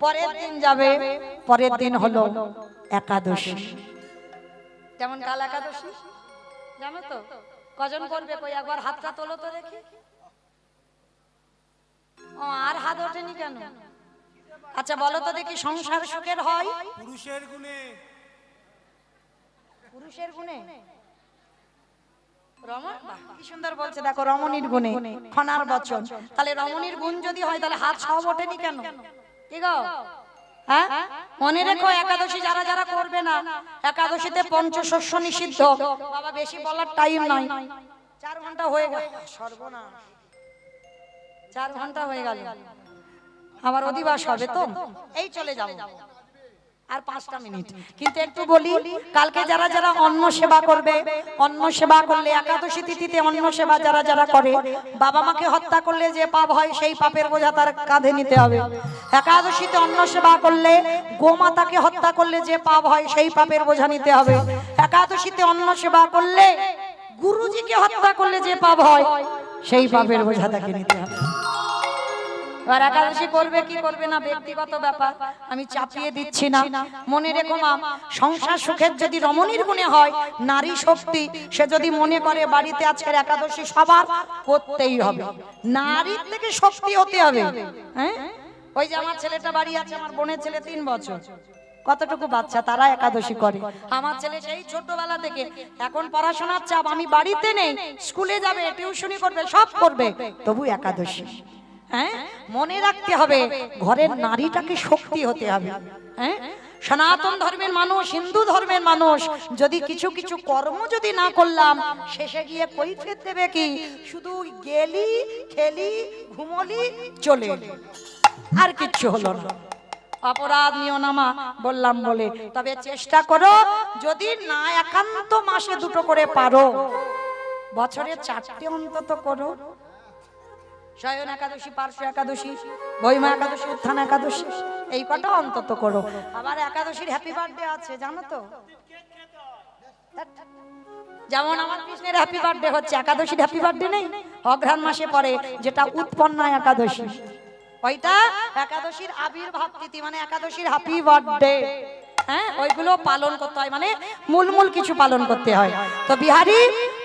পরের দিন যাবে, পরের দিন হলো একাদশী। যেমন কাল একাদশী জানো তো, কজন করবে? কই একবার হাতটা তোলো তো দেখি। ও আর হাত ওঠেনি কেন? আচ্ছা বলো তো দেখি, সংসার সুখের হয় পুরুষের গুণে। পুরুষের গুণে? রমণ কি সুন্দর বলছে দেখো, রমণীর গুণে খনার বচন। তাহলে রমণীর গুণ যদি হয় তাহলে হাত সব ওঠেনি কেন? কি গো হ্যাঁ, মনে রেখো একাদশী যারা যারা করবে না, একাদশীতে পঞ্চশস্য নিষিদ্ধ। বাবা বেশি বলার টাইম নাই, 4 ঘন্টা হয়ে গেল। সর্বনাশ, 4 ঘন্টা হয়ে গেল, আবার অধিবাস হবে তো। এই চলে যাবো আর 5টা মিনিট। কিন্তু একটু বলি, কালকে যারা যারা অন্ন সেবা করবে, অন্ন সেবা করলে একাদশী তিথিতে অন্ন সেবা যারা যারা করে, বাবা মাকে হত্যা করলে যে পাপ হয় সেই পাপের বোঝা তার কাঁধে নিতে হবে। একাদশীতে অন্ন সেবা করলে, গোমাতাকে হত্যা করলে যে পাপ হয় সেই পাপের বোঝা নিতে হবে। একাদশীতে অন্ন সেবা করলে, গুরুজিকে হত্যা করলে যে পাপ হয় সেই পাপের বোঝা তাকে নিতে হবে। আর একাদশী করবে কি করবে না ব্যক্তিগত ব্যাপার, আমি চাপিয়ে দিচ্ছি না। মনে রেখো মা, সংসার সুখের যদি রমণীর গুণে হয়, নারী শক্তি, সে যদি মনে করে বাড়িতে আজকের একাদশী সবার করতেই হবে, নারীর থেকে শক্তি হতে হবে। হ্যাঁ, ওই যে আমার ছেলেটা বাড়ি আছে, আমার বোনের ছেলে 3 বছর, কতটুকু বাচ্চা তারা একাদশী করে। আমার ছেলে সেই ছোটবেলা থেকে, এখন পড়াশোনার চাপ, আমি বাড়িতে নেই, স্কুলে যাবে, টিউশনি করবে, সব করবে, তবু একাদশী। হ্যাঁ, মনে রাখতে হবে ঘরের নারীটাকে শক্তি হতে হবে। হ্যাঁ, সনাতন ধর্মের মানুষ, হিন্দু ধর্মের মানুষ যদি কিছু কিছু কর্ম যদি না করলাম, শেষে গিয়ে কৈফিয়ত দেবে কি? শুধু গেলি, খেলি, ঘুমলি, চলে এলি, আর কিচ্ছু হলো না। অপরাধ নিও না মা, বললাম বলে। তবে চেষ্টা করো, যদি না একান্ত মাসে 2টো করে পারো, বছরে 4টে অন্তত করো। শয়ন একাদশী, পার্শ্ব একাদশী, বৈমা একাদশী, উত্থান একাদশী, এই কটা অন্তত করো। আবার একাদশীর হ্যাপি বার্থডে আছে জানো তো? যেমন আমার কৃষ্ণের হ্যাপি বার্থডে হচ্ছে, একাদশীর হ্যাপি বার্থডে নেই? অঘ্রাণ মাসে পড়ে, যেটা উৎপন্না একাদশী, ওইটা একাদশীর আবির্ভাব তিথি, মানে একাদশীর হ্যাপি বার্থডে। হ্যাঁ, ওইগুলো পালন করতে হয়, মানে মূল কিছু পালন করতে হয়। তো বিহারি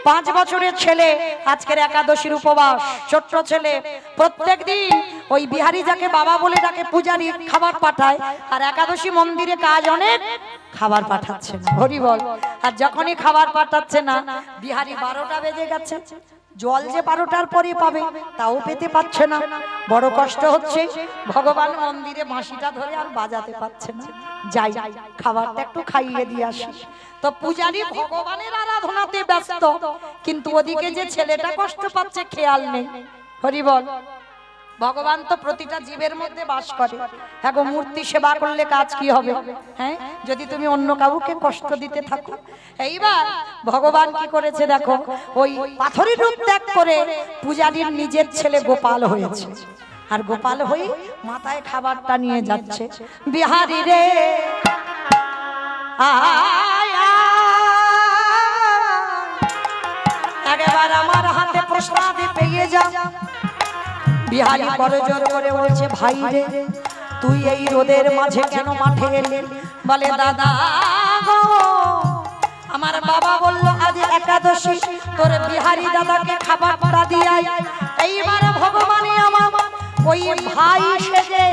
5 বছরের ছেলে আজকের একাদশীর উপবাস, ছোট্ট ছেলে, প্রত্যেক দিন ওই বিহারি যাকে বাবা বলে ডাকে, পূজারি খাবার পাঠায়, আর একাদশী মন্দিরে কাজ অনেক, খাবার পাঠাচ্ছে না, হরি বল। আর যখনই খাবার পাঠাচ্ছে না, বিহারি 12টা বেজে গেছে, জল যে 12টার পরে পাবে তাও পেতে পাচ্ছে না, বড় কষ্ট হচ্ছে। ভগবান মন্দিরে বাঁশিটা ধরে আর বাজাতে পারছে না, যাই খাবারটা একটু খাইয়ে দিয়ে আসি। তো পূজারী ভগবানের আরাধনাতে ব্যস্ত, কিন্তু ওদিকে যে ছেলেটা কষ্ট পাচ্ছে খেয়াল নেই, হরি বল। ভগবান তো প্রতিটা জীবের মধ্যে বাস করে। হ্যাঁ গো, মূর্তি সেবা করলে কাজ কি হবে? হ্যাঁ, যদি তুমি অন্য কাউকে কষ্ট দিতে থাকো। এইবার ভগবান কি করেছে দেখো, ওই পাথরের রূপ ত্যাগ করে পূজারীর নিজের ছেলে গোপাল হয়েছে, আর গোপাল হয়ে মাথায় খাবারটা নিয়ে যাচ্ছে। বিহারি রে একবার আমার হাতে প্রসাদে পেয়ে যা। বিহারি বড় জোর করে বলছে, ভাই রে তুই এই রোদের মাঝে কেন মাঠে এলি? বলে, দাদা গো, আমার বাবা বলল আজ একাদশী, তোর বিহারি দাদাকে খাবারটা দিয়াই। এইবার ভগবানই আমার ওই ভাই সেজে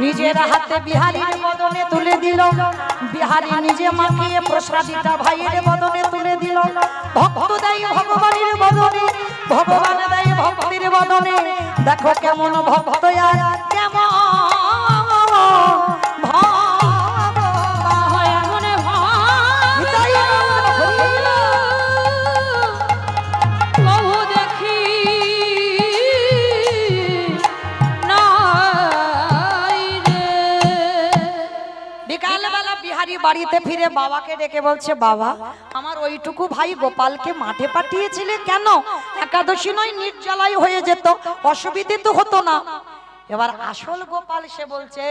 নিজের হাতে বিহারীর বদনে তুলে দিল। বিহারী নিজে মাখিয়ে প্রসাদীটা ভাইয়ের বদনে তুলে দিল। ভক্ত দেয় ভগবানের বদনে, ভগবান দেয় ভক্তির বদনে। দেখো কেমন ভক্ত আর কেমন বাড়িতে ফিরে বাবাকে ডেকে বলছে, বাবা আমার ওইটুকু ভাই গোপালকে মাঠে পাঠিয়েছিলে কেন? একাদশী নয় নির্জলাই হয়ে যেত, অসুবিধে তো হতো না। এবার আসল গোপাল সে বলছে,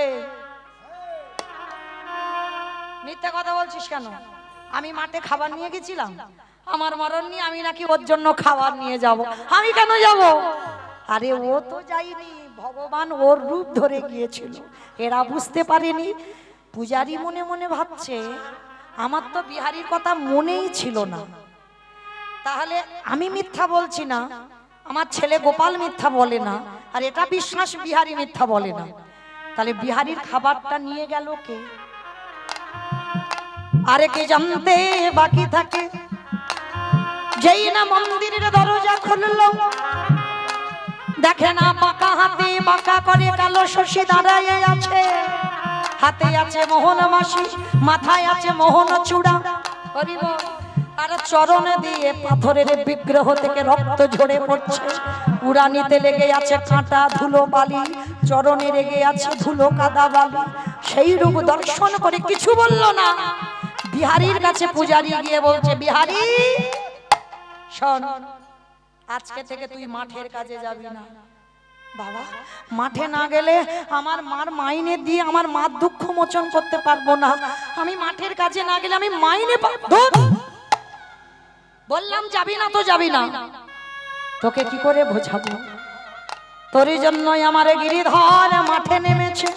মিথ্যা কথা বলছিস কেন? আমি মাঠে খাবার নিয়ে গেছিলাম, আমার মরণ নিয়ে আমি নাকি ওর জন্য খাবার নিয়ে যাব, আমি কেন যাব? আরে ও তো যায়নি, ভগবান ওর রূপ ধরে গিয়েছিল। এরা বুঝতে পারেনি। পূজারি মনে মনে ভাবছে আমার তো বিহারীর কথা মনেই ছিল না, তাহলে আমি মিথ্যা বলছি না, আমার ছেলে গোপাল মিথ্যা বলে না, আর এটা বিশ্বাস বিহারী মিথ্যা বলে না, তাহলে বিহারীর খাবারটা নিয়ে গেল কে? আরে কে জানতে বাকি থাকে, যেই না মন্দিরের দরজা খুললো, দেখে না বাঁকা হাতে বাঁকা করে কালো শশী দাঁড়ায় আছে, হাতে আছে মোহন মাসি, মাথায় আছে মোহন চূড়া, আর চরণে দিয়ে পাথরের বিগ্রহ থেকে রক্ত ঝরে পড়ছে, উড়ানিতে লেগে আছে কাঁটা ধুলো বালি, চরণে লেগে আছে ধুলো কাদা বালি। সেই রূপ দর্শন করে কিছু বলল না। বিহারীর কাছে পূজারি গিয়ে বলছে, বিহারী শোন, আজকে থেকে তুই মাঠের কাজে যাবি না। বাবা, মাঠে না গেলে আমার মার মাইনে দিয়ে আমার মার দুঃখ মোচন করতে পারবো না, আমি মাঠের কাজে না গেলে আমি মাইনে পাবো। বললাম যাবি না তো যাবি না, তোকে কি করে বোঝাবো? তোর জন্যই আমার গিরিধর মাঠে নেমেছে,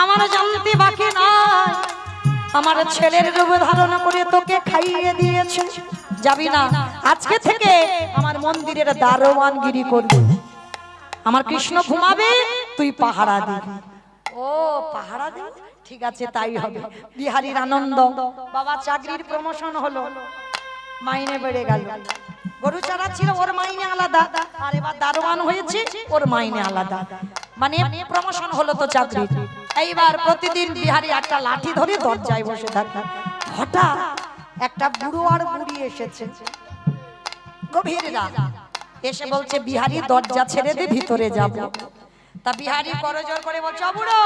আমার জানতে বাকি নাই, আমার ছেলের রূপ ধারণ করে তোকে খাইয়ে দিয়েছে। যাবি না, আজকে থেকে আমার মন্দিরের দারোয়ানগিরি করবি, আমার কৃষ্ণ ঘুমাবে, তুই পাহারা দিবি। ও পাহারা দিবি, ঠিক আছে তাই হবে। বিহারীর আনন্দ, বাবা চাকরির প্রমোশন হলো, মাইনে বেড়ে গেল। গরু চালাচ্ছিল, ওর মাইনে আলাদা, আর এবার দারোয়ান হয়েছে, ওর মাইনে আলাদা, মানে প্রমোশন হলো তো চাকরি। এইবার প্রতিদিন বিহারী একটা লাঠি ধরে দরজায় বসে থাকে। হঠাৎ একটা বুড়ো আর বুড়ি এসেছে, গভীর রাত, এসে বলছে বিহারী দরজা ছেড়ে দে, ভিতরে যাব। তা বিহারী করজোর করে বলছে, বুড়ো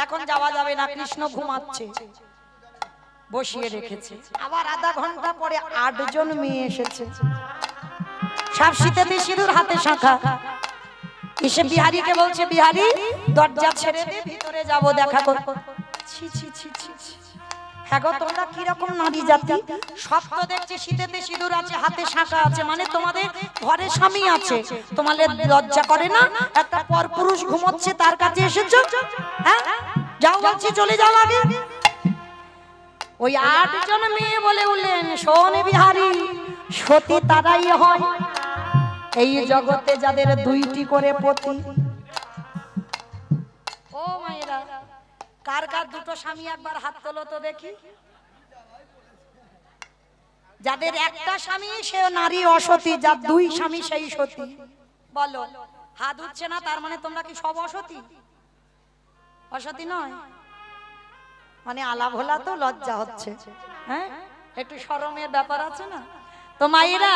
এখন যাওয়া যাবে না, কৃষ্ণ ঘুমাচ্ছে, বসিয়ে রেখেছে। আবার আধা ঘন্টা পরে 8 জন মেয়ে এসেছে, সব শীতেতে সিঁদুর, হাতে শাঁখা, এসে বিহারীকে বলছে, বিহারী দরজা ছেড়ে দে, ভিতরে যাব, দেখা কর। ছি ছি ছি ছি, হ্যাঁ গো তোমরা কিরকম নারী জাতি, সব তো দেখছি শীতেতে সিঁদুর আছে, হাতে শাঁখা আছে, মানে তোমাদের ঘরে স্বামী আছে, তোমাদের লজ্জা করে না? একটা পরপুরুষ ঘুমোচ্ছে, তার কাছে এসেছো? হ্যাঁ যাও বলছি, চলে যাও আগে। ওই 8 জন মেয়ে বলে উঠলেন, শোন বিহারী, সতী তারাই হয় এই জগতে যাদের 2টি করে পতি। ও মায়েরা, কার কার 2টো স্বামী একবার হাত তোলো তো দেখি। যাদের একটা স্বামী সে নারী অসতী, যার 2 স্বামী সেই সতী। বলো, হাত উঠছে না, তার মানে তোমরা কি সব অসতী? অসতী নয় মানে আলাপ হলা তো লজ্জা হচ্ছে, হ্যাঁ একটু শরমের ব্যাপার আছে না। তো মায়েরা,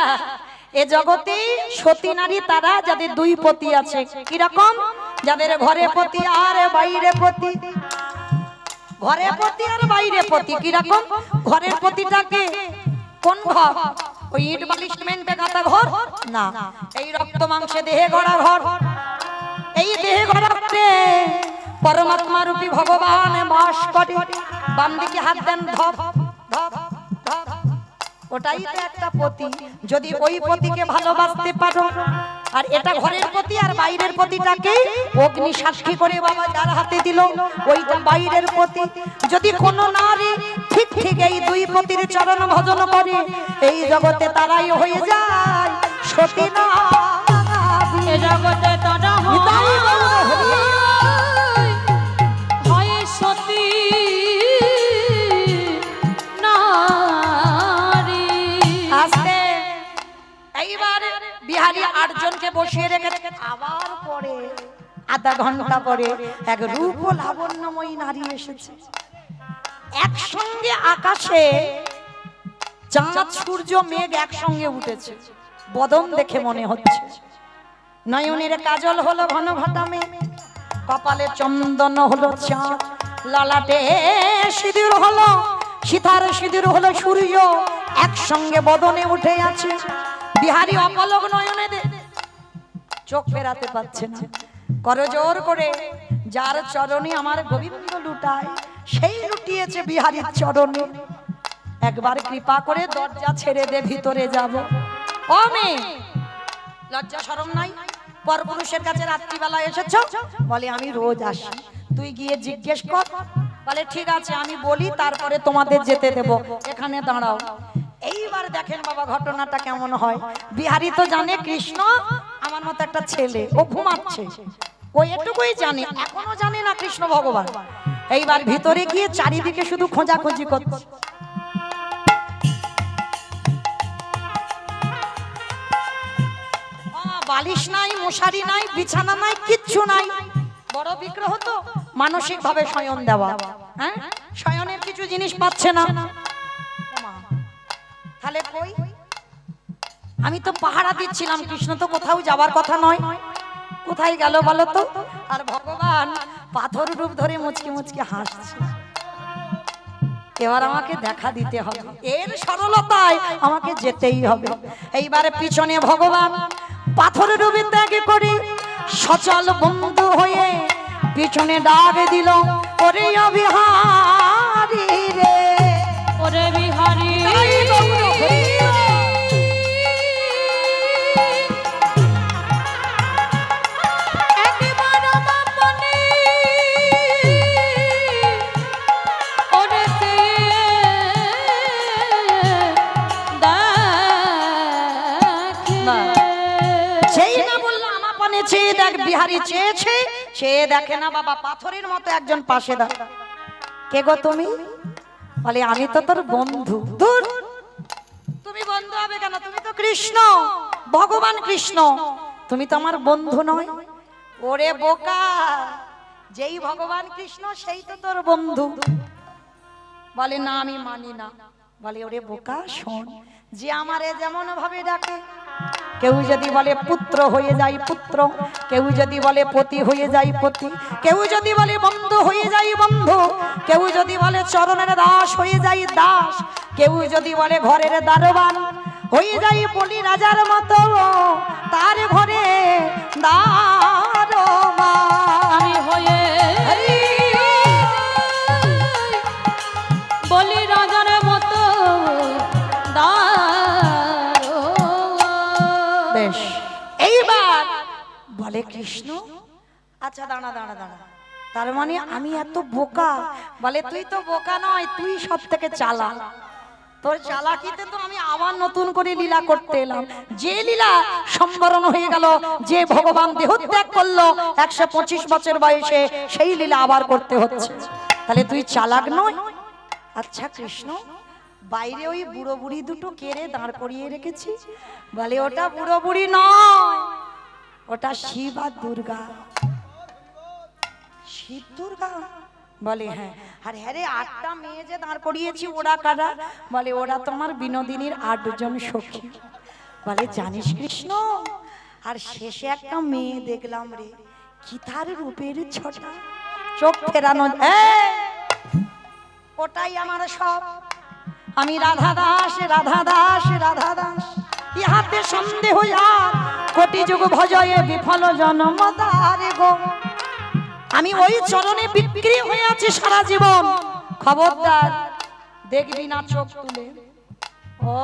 এ জগতে সতী নারী তারা যাদের 2 পতি আছে। কিরকম? যাদের ঘরে পতি আর বাইরে পতি। ঘরে পতি আর বাইরে পতি কিরকম? ঘরের পতিটাকে কোন ঘর? ওই ইট বালি সিমেন্টে গাঁথা ঘর না, এই রক্ত মাংসে দেহে গড়া ঘর। এই দেহে গড়াতে পরমাত্মা রূপী ভগবান বাস করে। বাম দিকে হাত দেন, ধপ ধপ ধপ, ওটাই তো একটা পতি। যদি ওই পতিকে ভালোবাসতে পারো, আর এটা ঘরের পতি আর বাইরের পতিটাকে অগ্নি সাক্ষী করে বাবা যার হাতে দিল, ওইটা বাইরের পতি। যদি কোন নারী ঠিক ঠিক এই 2 পতির চরণ ভজন করে, এই জগতে তারাই হয়ে যায় সতী নারী। এই জগতে তারা হয় সতী নারী। আস্তে এইবার বিহারী 8 জনকে বসিয়ে রেখে আবার পরে আধা ঘন্টা পরে এক রূপ ও লাবণ্যময়ী নারী এসেছে। একসঙ্গে আকাশে চাঁদ সূর্য মেঘ একসঙ্গে উঠেছে, বদন দেখে মনে হচ্ছে। নয়নের কাজল হলো ঘন ঘটা মেঘ, কপালে চন্দন হলো চাঁদ, ললাটে সিঁদুর হলো সীতার সিঁদুর হলো সূর্য, একসঙ্গে বদনে উঠে আছে। বিহারী অপলক নয়নে চোখ ফেরাতে পারছে না, করজোর করে যার চরণে আমার গোবিন্দ লুটায়, সেই লুটিয়েছে বিহারীর চরণে। একবার কৃপা করে দরজা ছেড়ে দে, ভিতরে যাব। ও মেয়ে, লজ্জা শরম নাই? পরপুরুষের কাছে রাত্রিবেলা এসেছো? বলে আমি রোজ আসি। তুই গিয়ে জিজ্ঞেস কর। বলে ঠিক আছে, আমি বলি, তারপরে তোমাদের যেতে দেব, এখানে দাঁড়াও। এইবার দেখেন বাবা ঘটনাটা কেমন হয়। বিহারী তো জানে কৃষ্ণ আমার মতো একটা ছেলে, ও ঘুমাচ্ছে, ও এটুকুই জানে, এখনো জানে না কৃষ্ণ ভগবান। এইবার ভিতরে গিয়ে চারিদিকে শুধু খোঁজাখুঁজি করছে। বালিশ নাই, মশারি নাই, বিছানা নাই, কিচ্ছু নাই। বড় বিগ্রহ তো, মানসিক ভাবে শয়ন দেওয়া, হ্যাঁ, শয়নের কিছু জিনিস পাচ্ছে না। তাহলে কই? আমি তো পাহারা দিচ্ছিলাম, কৃষ্ণ তো কোথাও যাবার কথা নয়, কোথায় গেল বলো তো? আর ভগবান পাথর রূপ ধরে মুচকি মুচকি হাসছে। এবার আমাকে দেখা দিতে হবে, এর সরলতায় আমাকে যেতেই হবে। এইবারে পিছনে ভগবান পাথর রূপে ত্যাগ করে সচল বন্ধু হয়ে পিছনে ডাক দিল, ওরে বিহারী রে, ওরে বিহারী চেয়ে দেখ। বিহারী চেয়েছে, চেয়ে দেখে না বাবা পাথরের মতো একজন পাশে দাঁড়া। কে গো তুমি? বলে আমি তো তোর বন্ধু। দূর, তুমি বন্ধু হবে কেন? তুমি তো কৃষ্ণ, ভগবান কৃষ্ণ, তুমি তো আমার বন্ধু নয়। ওরে বোকা, যেই ভগবান কৃষ্ণ সেই তো তোর বন্ধু। বলে না, আমি মানি না। বলে ওরে বোকা শোন, যে আমারে যেমন ভাবে ডাকে, কেউ যদি বলে পুত্র হয়ে যায় পুত্র, কেউ যদি বলে পতি হয়ে যায় পতি, কেউ যদি বলে বন্ধু হয়ে যায় বন্ধু, কেউ যদি বলে চরণের দাস হয়ে যায় দাস, কেউ যদি বলে ঘরের দারোয়ান হয়ে যায় বলি রাজার মতো, তার ঘরে দারোয়ান হয়ে বলি রাজার মতো বেশ। এইবার বলে কৃষ্ণ আচ্ছা দাঁড়া দাঁড়া দাঁড়া, তার মানে আমি এত বোকা? বলে তুই তো বোকা নয়, তুই সব থেকে চালাক। তোর চালাকিতে তো আমি আবার নতুন করে লীলা করতে এলাম। যে লীলা সম্বরণ হয়ে গেল, যে ভগবান দেহত্যাগ করলো 125 বছর বয়সে, সেই লীলা আবার করতে হচ্ছে। তাহলে তুই চালাক নয়? আচ্ছা কৃষ্ণ, বাইরে ওই বুড়ো বুড়ি দুটো কেড়ে দাঁড় করিয়ে রেখেছি। বলে ওটা বুড়ো বুড়ি নয়, ওটা শিব আর দুর্গা। শিব দুর্গা? বলে হ্যাঁ। আর হ্যাঁ রে, 8টা মেয়ে যে দাঁড় করিয়েছি ওরা কারা? বলে ওরা তোমার বিনোদিনীর 8 জন সখী। বলে জানিস কৃষ্ণ, আর শেষে একটা মেয়ে দেখলাম রে, কি তার রূপের ছটা, চোখ ফেরানো, ওটাই আমার সব। আমি রাধা দাস রাধা দাস রাধা দাস, ইহাতে সন্দেহ আর কোটি যুগ ভজয়ে বিফল জন্ম দারে গো। আমি ওই চরণে বিক্রি হয়ে আছি সারা জীবন, খবরদার দেখবি না চোখ তুলে। ও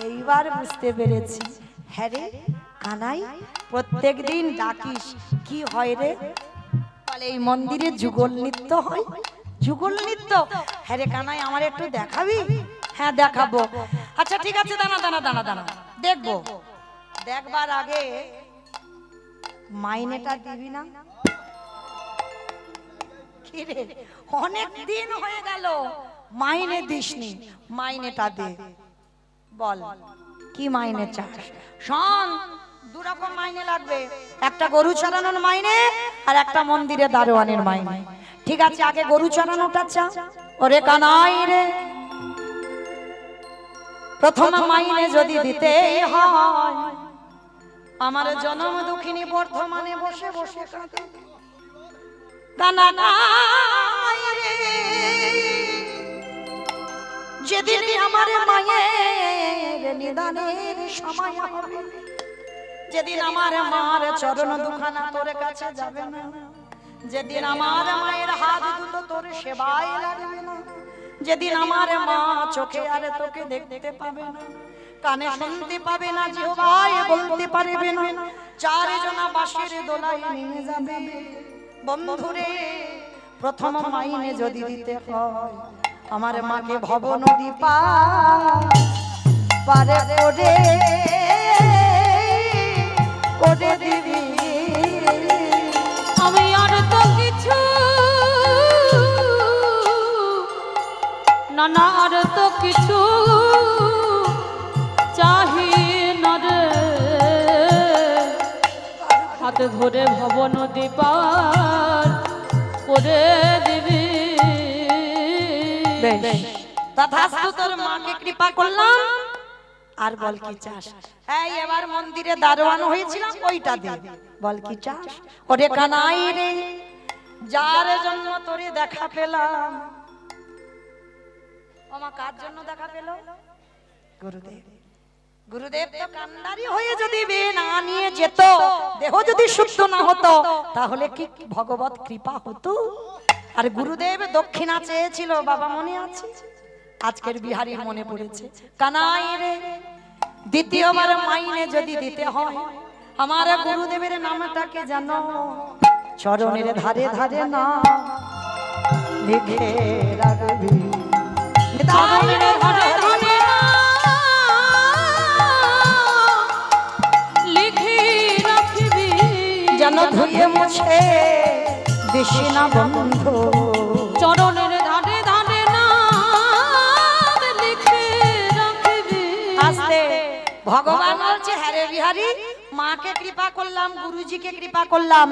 এইবার বুঝতে পেরেছি। হ্যাঁ রে কানাই, প্রত্যেক দিন ডাকিস, কি হয় রে? বলে এই মন্দিরে যুগল নৃত্য হয়। যুগল নৃত্য? হ্যাঁ রে কানাই, আমার একটু দেখাবি? হ্যাঁ দেখাবো। আচ্ছা ঠিক আছে, দাঁড়া দাঁড়া দাঁড়া দাঁড়া, দেখবো। দেখবার আগে মাইনেটা দিবি না? কি রে, অনেক দিন হয়ে গেল মাইনে দিসনি, মাইনেটা দে। বল কি মাইনে চাস? শোন, দুরকম মাইনে লাগবে, একটা গরু চড়ানোর মাইনে আর একটা মন্দিরে দারোয়ানের মাইনে। ঠিক আছে, আগে গরু চড়ানোটা চা। ওরে কানাই রে, প্রথম মাইনে যদি দিতে হয়, আমার জনম দুঃখিনী বর্ধমানে বসে বসে কাঁদে। কানাই রে, যেদিন আমার মায়ের নিদানের সময় হবে, যেদিন আমার মার চরণ দুখানা তোর কাছে যাবে না, যেদিন আমার মায়ের হাত দুটো তোর সেবায় লাগবে না, যেদিন আমার মা চোখে আর তোকে দেখতে পাবে না, কানে শুনতে পাবে না, জিহ্বায় বলতে পারবে না, চারজনা বাঁশের দোলায় নিয়ে যাবে। বন্ধুরে, প্রথম মাইনে যদি দিতে হয়, আমার মাকে ভব নদী পারে করে করে দিবি। আমি আর তো কিছু না না, আর তো কিছু চাহি না রে, হাত ধরে ভব নদী পার করে দিবি। তথাস্তু, তোর মাকে কৃপা করলাম, আর বল কি চাস? এই এবার মন্দিরে দারোয়ান হয়েছিলাম, ওইটা দে, বল কি চাস? ওরে কানাই রে, যার জন্য তোরে দেখা পেলাম। ও মা, কার জন্য দেখা পেল? গুরুদেব। গুরুদেব তো কান্ডারি হয়ে যদি বে না নিয়ে যেত, দেহ যদি শুদ্ধ না হতো, তাহলে কি ভগবত কৃপা হতো? আর গুরুদেব দক্ষিণা চেয়েছিল, বাবা মনে আছে? আজকের বিহারীর মনে পড়েছে। কানাই রে, দ্বিতীয়বার মাইনে যদি দিতে হয়, আমার গুরুদেবের নামটাকে জানো, চরণের ধারে ধারে না লিখে রাখবি। চরণের ধারে ধারে না লিখে রাখবি, যেন ধুয়ে মুছে দিস না বন্ধু। চরণের ধারে ধারে না লিখে রাখবি। আস্তে, ভগবান বলছে, হ্যাঁ রে বিহারী, মাকে কৃপা করলাম, গুরুজিকে কৃপা করলাম,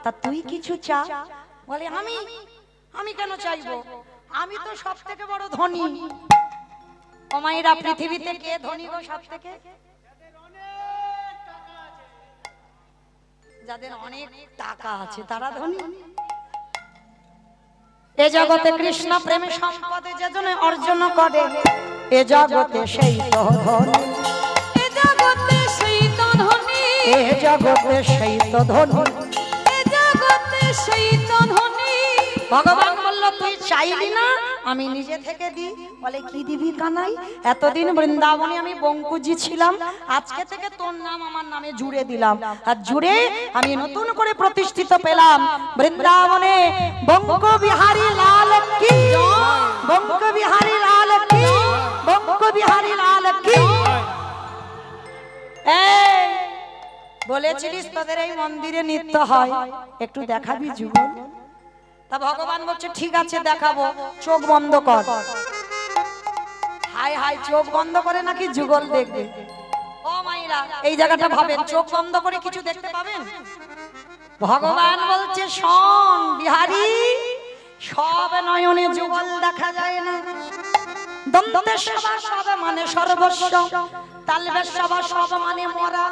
তা তুই কিছু চা। বলে আমি কেন চাইবো? আমি তো সব থেকে বড় ধনী। ও মায়েরা, পৃথিবীতে কে ধনী গো সব থেকে? যাদের অনেক টাকা আছে তারা ধনী। এ জগতে কৃষ্ণ প্রেমে সম্পদে যেজনে অর্জন করে, এ জগতে সেই তো ধনী, এ জগতে সেই তো ধনী, এ জগতে সেই তো ধনী, এ জগতে সেই তো ধনী। ভগবান বলল, তুই চাইলি না, আমি নিজে থেকে দি। বলে কি দিবি কানাই? এতদিন বৃন্দাবনে আমি বঙ্কুজি ছিলাম, আজকে থেকে তোর নাম আমার নামে জুড়ে দিলাম, আর জুড়ে আমি নতুন করে প্রতিষ্ঠিত পেলাম বৃন্দাবনে। বঙ্ক বিহারী লাল কি, বঙ্ক বিহারী লাল কি, বঙ্ক বিহারী লাল কি। এই বলেছিলিস তোদের এই মন্দিরে নৃত্য হয়, একটু দেখাবি যুগল? তা ভগবান বলছে, ঠিক আছে দেখাবো, চোখ বন্ধ কর। হাই হাই, চোখ বন্ধ করে নাকি যুগল দেখবে? ও মাইরা, এই জায়গাটা ভাবেন, চোখ বন্ধ করে কিছু দেখতে পাবেন? ভগবান বলছে, শোন বিহারী, সব নয়নে যুগল দেখা যায় না। দন্তের সভা সব মানে সর্বস্ব, তালবের সভা সব মানে মরা।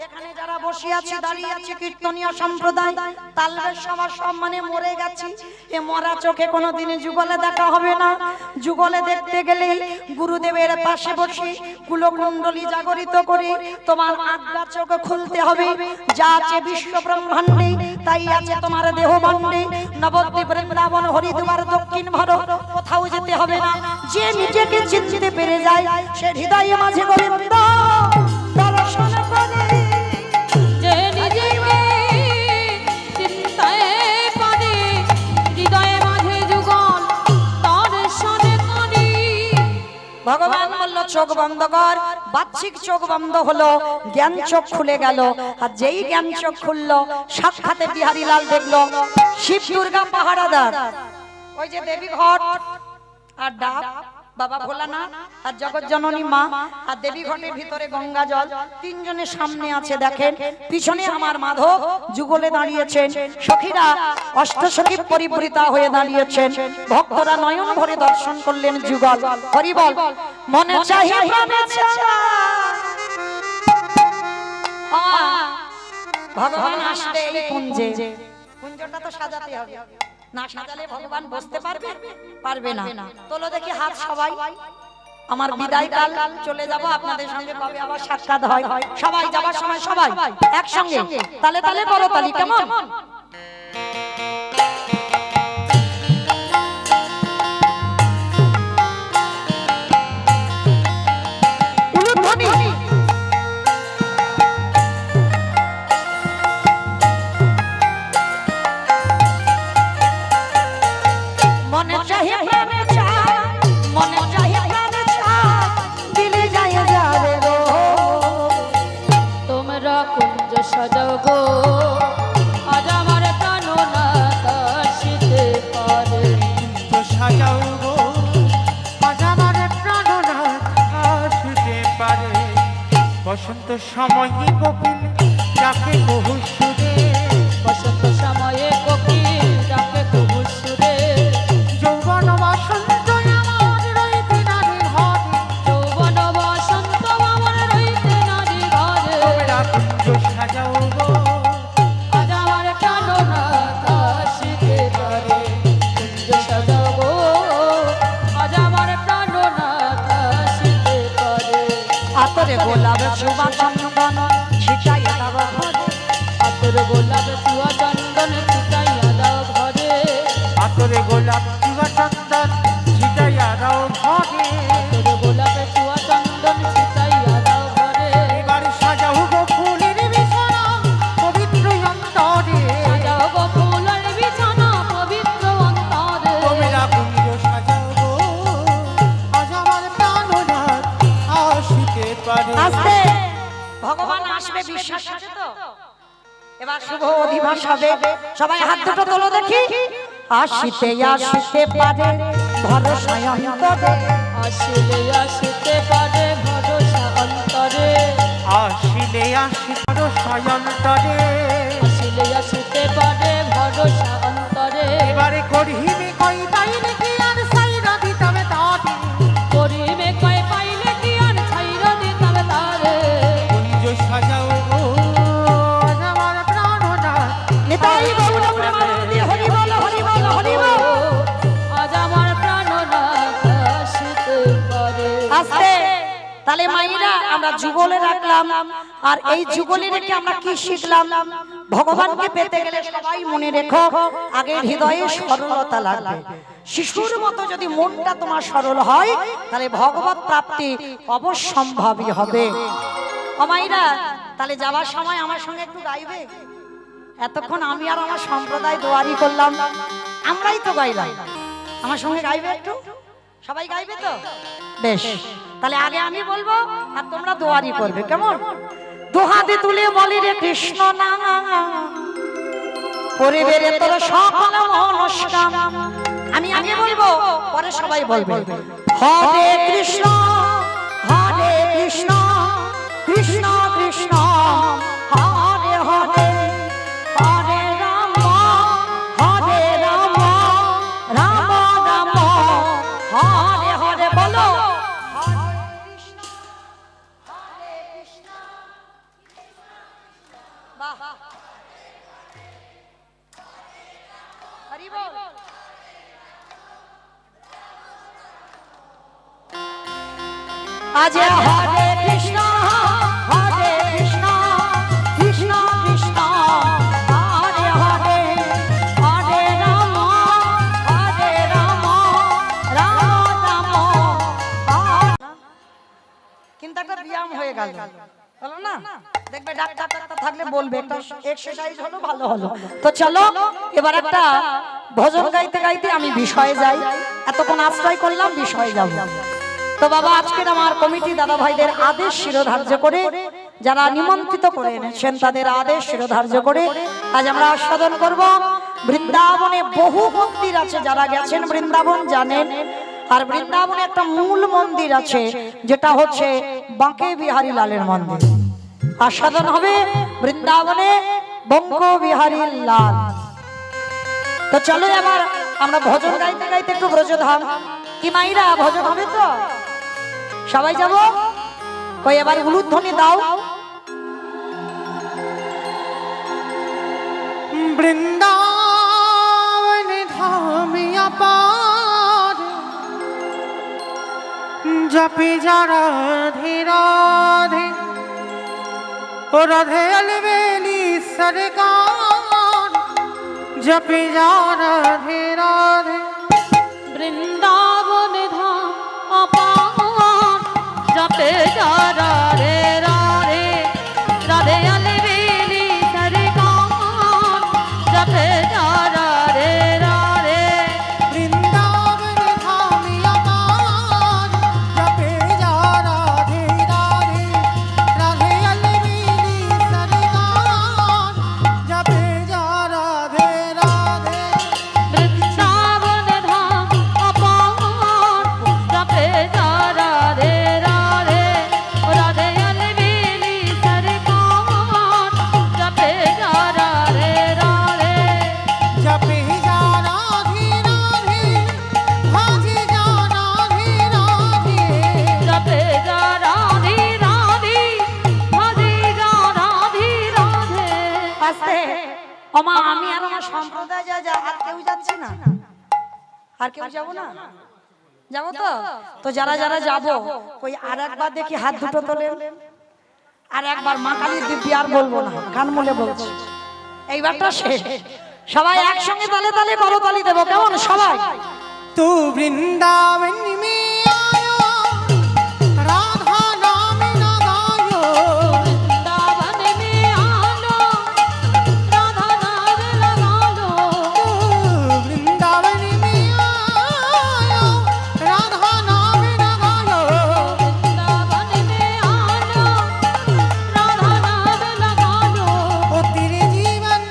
এখানে যারা বসে আছে, দাঁড়িয়ে আছে কীর্তনীয় সম্প্রদায়, তালবের সভা সব মানে মরে গেছে। এ মরা চোখে কোনোদিন যুগলে দেখা হবে না। যুগলে দেখতে গেলে গুরুদেবের পাশে বসে কুলকুণ্ডলী জাগরিত করে তোমার আজ্ঞা চোখ খুলতে হবে। যা আছে বিশ্ব ব্রহ্মাণ্ডে তাই আছে তোমার দেহ ভাণ্ডে। নবদ্বীপ, বৃন্দাবন, হরিদ্বার, দক্ষিণ ভারত, কোথাও যেতে হবে না। যে নিজেকে চিনতে পেরে যায়, সে হৃদয়ে মাঝে গোবিন্দ দর্শন করে। যে নিজেকে চিনতে পারে, হৃদয়ে মাঝে যুগল তার সাথে কানে। ভগবান বলল, চোখ বন্ধ কর। বাহ্যিক চোখ বন্ধ হলো, জ্ঞান চোখ খুলে গেল। আর যেই জ্ঞান চোখ খুললো, সাক্ষাতে বিহারী লাল দেখলো শিব দুর্গা পাহারাদার, ওই যে দেবী ঘট আর ডাব, বাবা ভোলানাথ আর জগৎ জননী মা, আর দেবী ঘটের ভিতরে গঙ্গা জল, তিনজনের সামনে আছে। দেখেন পিছনে আমার মাধব যুগলে দাঁড়িয়েছেন, সখীরা অষ্টসখী পরিবৃতা হয়ে দাঁড়িয়েছেন। ভক্তরা নয়ন ভরে দর্শন করলেন যুগল। হরি বল, মনে চাহে প্রাণে চায়। ভগবান আসবে এই কুঞ্জে, কুঞ্জটা তো সাজাতে হবে, না সাজালে ভগবান বসতে পারবে? পারবে না। তোলো দেখি হাত সবাই। আমার বিদায় কাল চলে যাব, আপনাদের সঙ্গে কবে আবার সাক্ষাৎ হয়। সবাই যাবার সময় সবাই একসঙ্গে তালে তালে করো তালি, কেমন? উলুধ্বনি চাহে প্রাণে চায়, মনে চাহে প্রাণে চায়, দিলে যায় যাবে গো। তোমরা কুঞ্জ সাজাও গো, আজ আমার প্রাণনাথ আসিতে পারে। তো সাজাও গো, আজ আমার প্রাণনাথ আসিতে পারে। বসন্ত সময়ে কোকিল ডাকে বহু সুরে, বসন্ত সময়ে কোকিল ডাকে কুহু সুরে। যৌবন বসন্ত আমার রইতে নারী ঘরে, যৌবন বসন্ত আমার রইতে নারী ঘরে। তোমরা কুঞ্জ সাজাও গো, আজ আমার প্রাণনাথ আসিতে পারে। কুঞ্জ সাজাও গো, আজ আমার প্রাণনাথ আসিতে পারে। আতরে গোলাপ সুবাস চন্দন ছিটাইয়া দাও ঘরে, আতর গোলাপ চুয়া চন্দন ছিটাইয়া দাও ঘরে। আতরে গোলাপ চুয়া চন্দন ছিটাইয়া দাও ঘরে। আতর গোলাপ চুয়া চন্দন ছিটাইয়া দাও ঘরে। এবার সাজাও গো ফুলের বিছানা পবিত্র অন্তরে, সাজাও গো ফুলের বিছানা পবিত্র অন্তরে। তোমরা কুঞ্জ সাজাও গো, আজ আমার প্রাণনাথ আসিতে পারে। আসতে ভগবান আসবে বিশ্বাস আছে তো? এবার শুভ অধিবাস হবে, সবাই হাত দুটো তোলো দেখি। আসিতে আসিতে পারে ভরসা অন্তরে, আসিলে আসিতে পারে ভরসা অন্তরে। আসিলে আসি ভরসা অন্তরে, আসিলে আসিতে পারে ভরসা অন্তরে। এবারে করিবে কই তাইলে কি আর সাইরা দিতামে তারে। করিবে কয় পাইলে কি আর ছাইরা দিতাম তারে। কুঞ্জ সাজাও গো, আজ আমার প্রাণনাথ নিতাই গৌর প্রেমানন্দে হরি বল হরি বল হরি বল। আজ আমার প্রাণনাথ আসিতে পারে। আসতে তাহলে মাইরা আমরা যুগলে রাখলাম, আর এই যুগলে রেখে আমরা কি শিখলাম? ভগবানকে পেতে গেলে সবাই মনে রেখো, আগে হৃদয়ে সরলতা লাগবে। শিশুর মতো যদি মনটা তোমার সরল হয়, তাহলে ভগবত প্রাপ্তি অবশ্যম্ভাবী হবে। ও মাইরা, তাহলে যাবার সময় আমার সঙ্গে একটু গাইবে? এতক্ষণ আমি আর আমার সম্প্রদায় দোয়ারি করলাম, আমরাই তো গাইলাম, আমার সঙ্গে গাইবে একটু? সবাই গাইবে তো? বেশ, তাহলে আগে আমি বলবো আর তোমরা দোয়ারি করবে, কেমন? দুহাতে তুলে বলি রে কৃষ্ণ নাম, পরিবেরে তোর সকল মনস্কাম। আমি আগে বলবো, পরে সবাই বলবে। হরে কৃষ্ণ হরে কৃষ্ণ, কৃষ্ণ কৃষ্ণ হরে হরে, হরে রাম হরে রাম, রাম রাম হরে হরে। বলো বাহ, হরি বল। আজ হরে কৃষ্ণ হরে কৃষ্ণ, কৃষ্ণ কৃষ্ণ হরে হরে, হরে রাম রাম রাম। কিন্তু একটা ব্যায়াম হয়ে গেল, হলো না? দেখবে ডাক্তার থাকলে বলবে, একটা এক্সারসাইজ হলো, ভালো হলো। তো চলো এবার একটা ভজন গাইতে গাইতে আমি বিষয়ে যাই। এতক্ষণ আশ্রয় করলাম, বিষয়ে যাব। তো বাবা, আজকের আমার কমিটি দাদা ভাইদের আদেশ শিরোধার্য করে, যারা নিমন্ত্রিত করে এনেছেন তাদের আদেশ শিরোধার্য করে আজ আমরা আস্বাদন করব। বৃন্দাবনে বহু মন্দির আছে, যারা গেছেন বৃন্দাবন জানেন। আর বৃন্দাবনে একটা মূল মন্দির আছে, যেটা হচ্ছে বাঁকে বিহারী লালের মন্দির। আস্বাদন হবে বৃন্দাবনে বঙ্ক বিহারী লাল। তো চলো এবার আমরা ভজন গাইতে গাইতে একটু ব্রজধাম। কি মাইরা, ভজন হবে তো? সবাই যাব? কই এবার উলুধ্বনি দাও। বৃন্দাবন ধামিয়া পার, জপে যা রাধে রাধে, ও রাধে अलबेली सरकार, जपे जा राधे राधे। বৃন্দাবন ধাম অপার, জপে যা রাধে রাধে, রাধে अलबेली सरकार, জপে যা রাধে রাধে। বৃন্দাবন মা আমি আর আমার সম্প্রদায় যা আর কেউ যাচ্ছে না, আর কেউ যাবো না, যাবো তো? তো যারা যারা যাবো ওই আর একবার দেখি হাত দুটো তোলেন, আর একবার মা কালীর দিব্যি আর বলবো না, গান বলে বলছি এইবারটা শেষ। সবাই একসঙ্গে তালে তালে করতালি দেবো, কেমন সবাই? तू वृंदावन में आयो राधा नाम न गायो वृंदावन में आलो राधा नाम लगालो तू वृंदावन में आयो राधा नाम न गायो वृंदावन में आलो राधा नाम लगालो ओ तेरे जीवन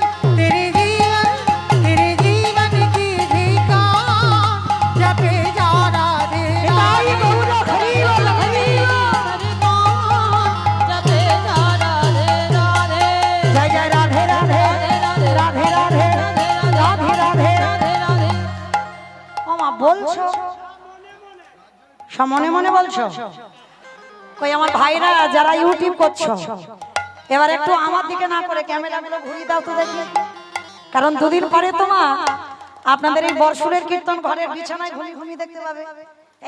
की धिका जपे जा राधे ताई गौरा खड़ी बोल, खड़ी बोल। जपे जा राधे राधे जय जय राधे राधे राधे राधे राधे राधे। ও মা বলছো সব মনে মনে বলছো? কই আমার ভাইরা যারা ইউটিউব করছো এবার একটু আমার দিকে না করে ক্যামেরা গুলো ঘুরিয়ে দাও তো দেখি, কারণ দুদিন পরে তো মা আপনাদের এই বর্ষুরের কীর্তন ঘরের বিছানায় ঘুমিয়ে দেখতে পাবে,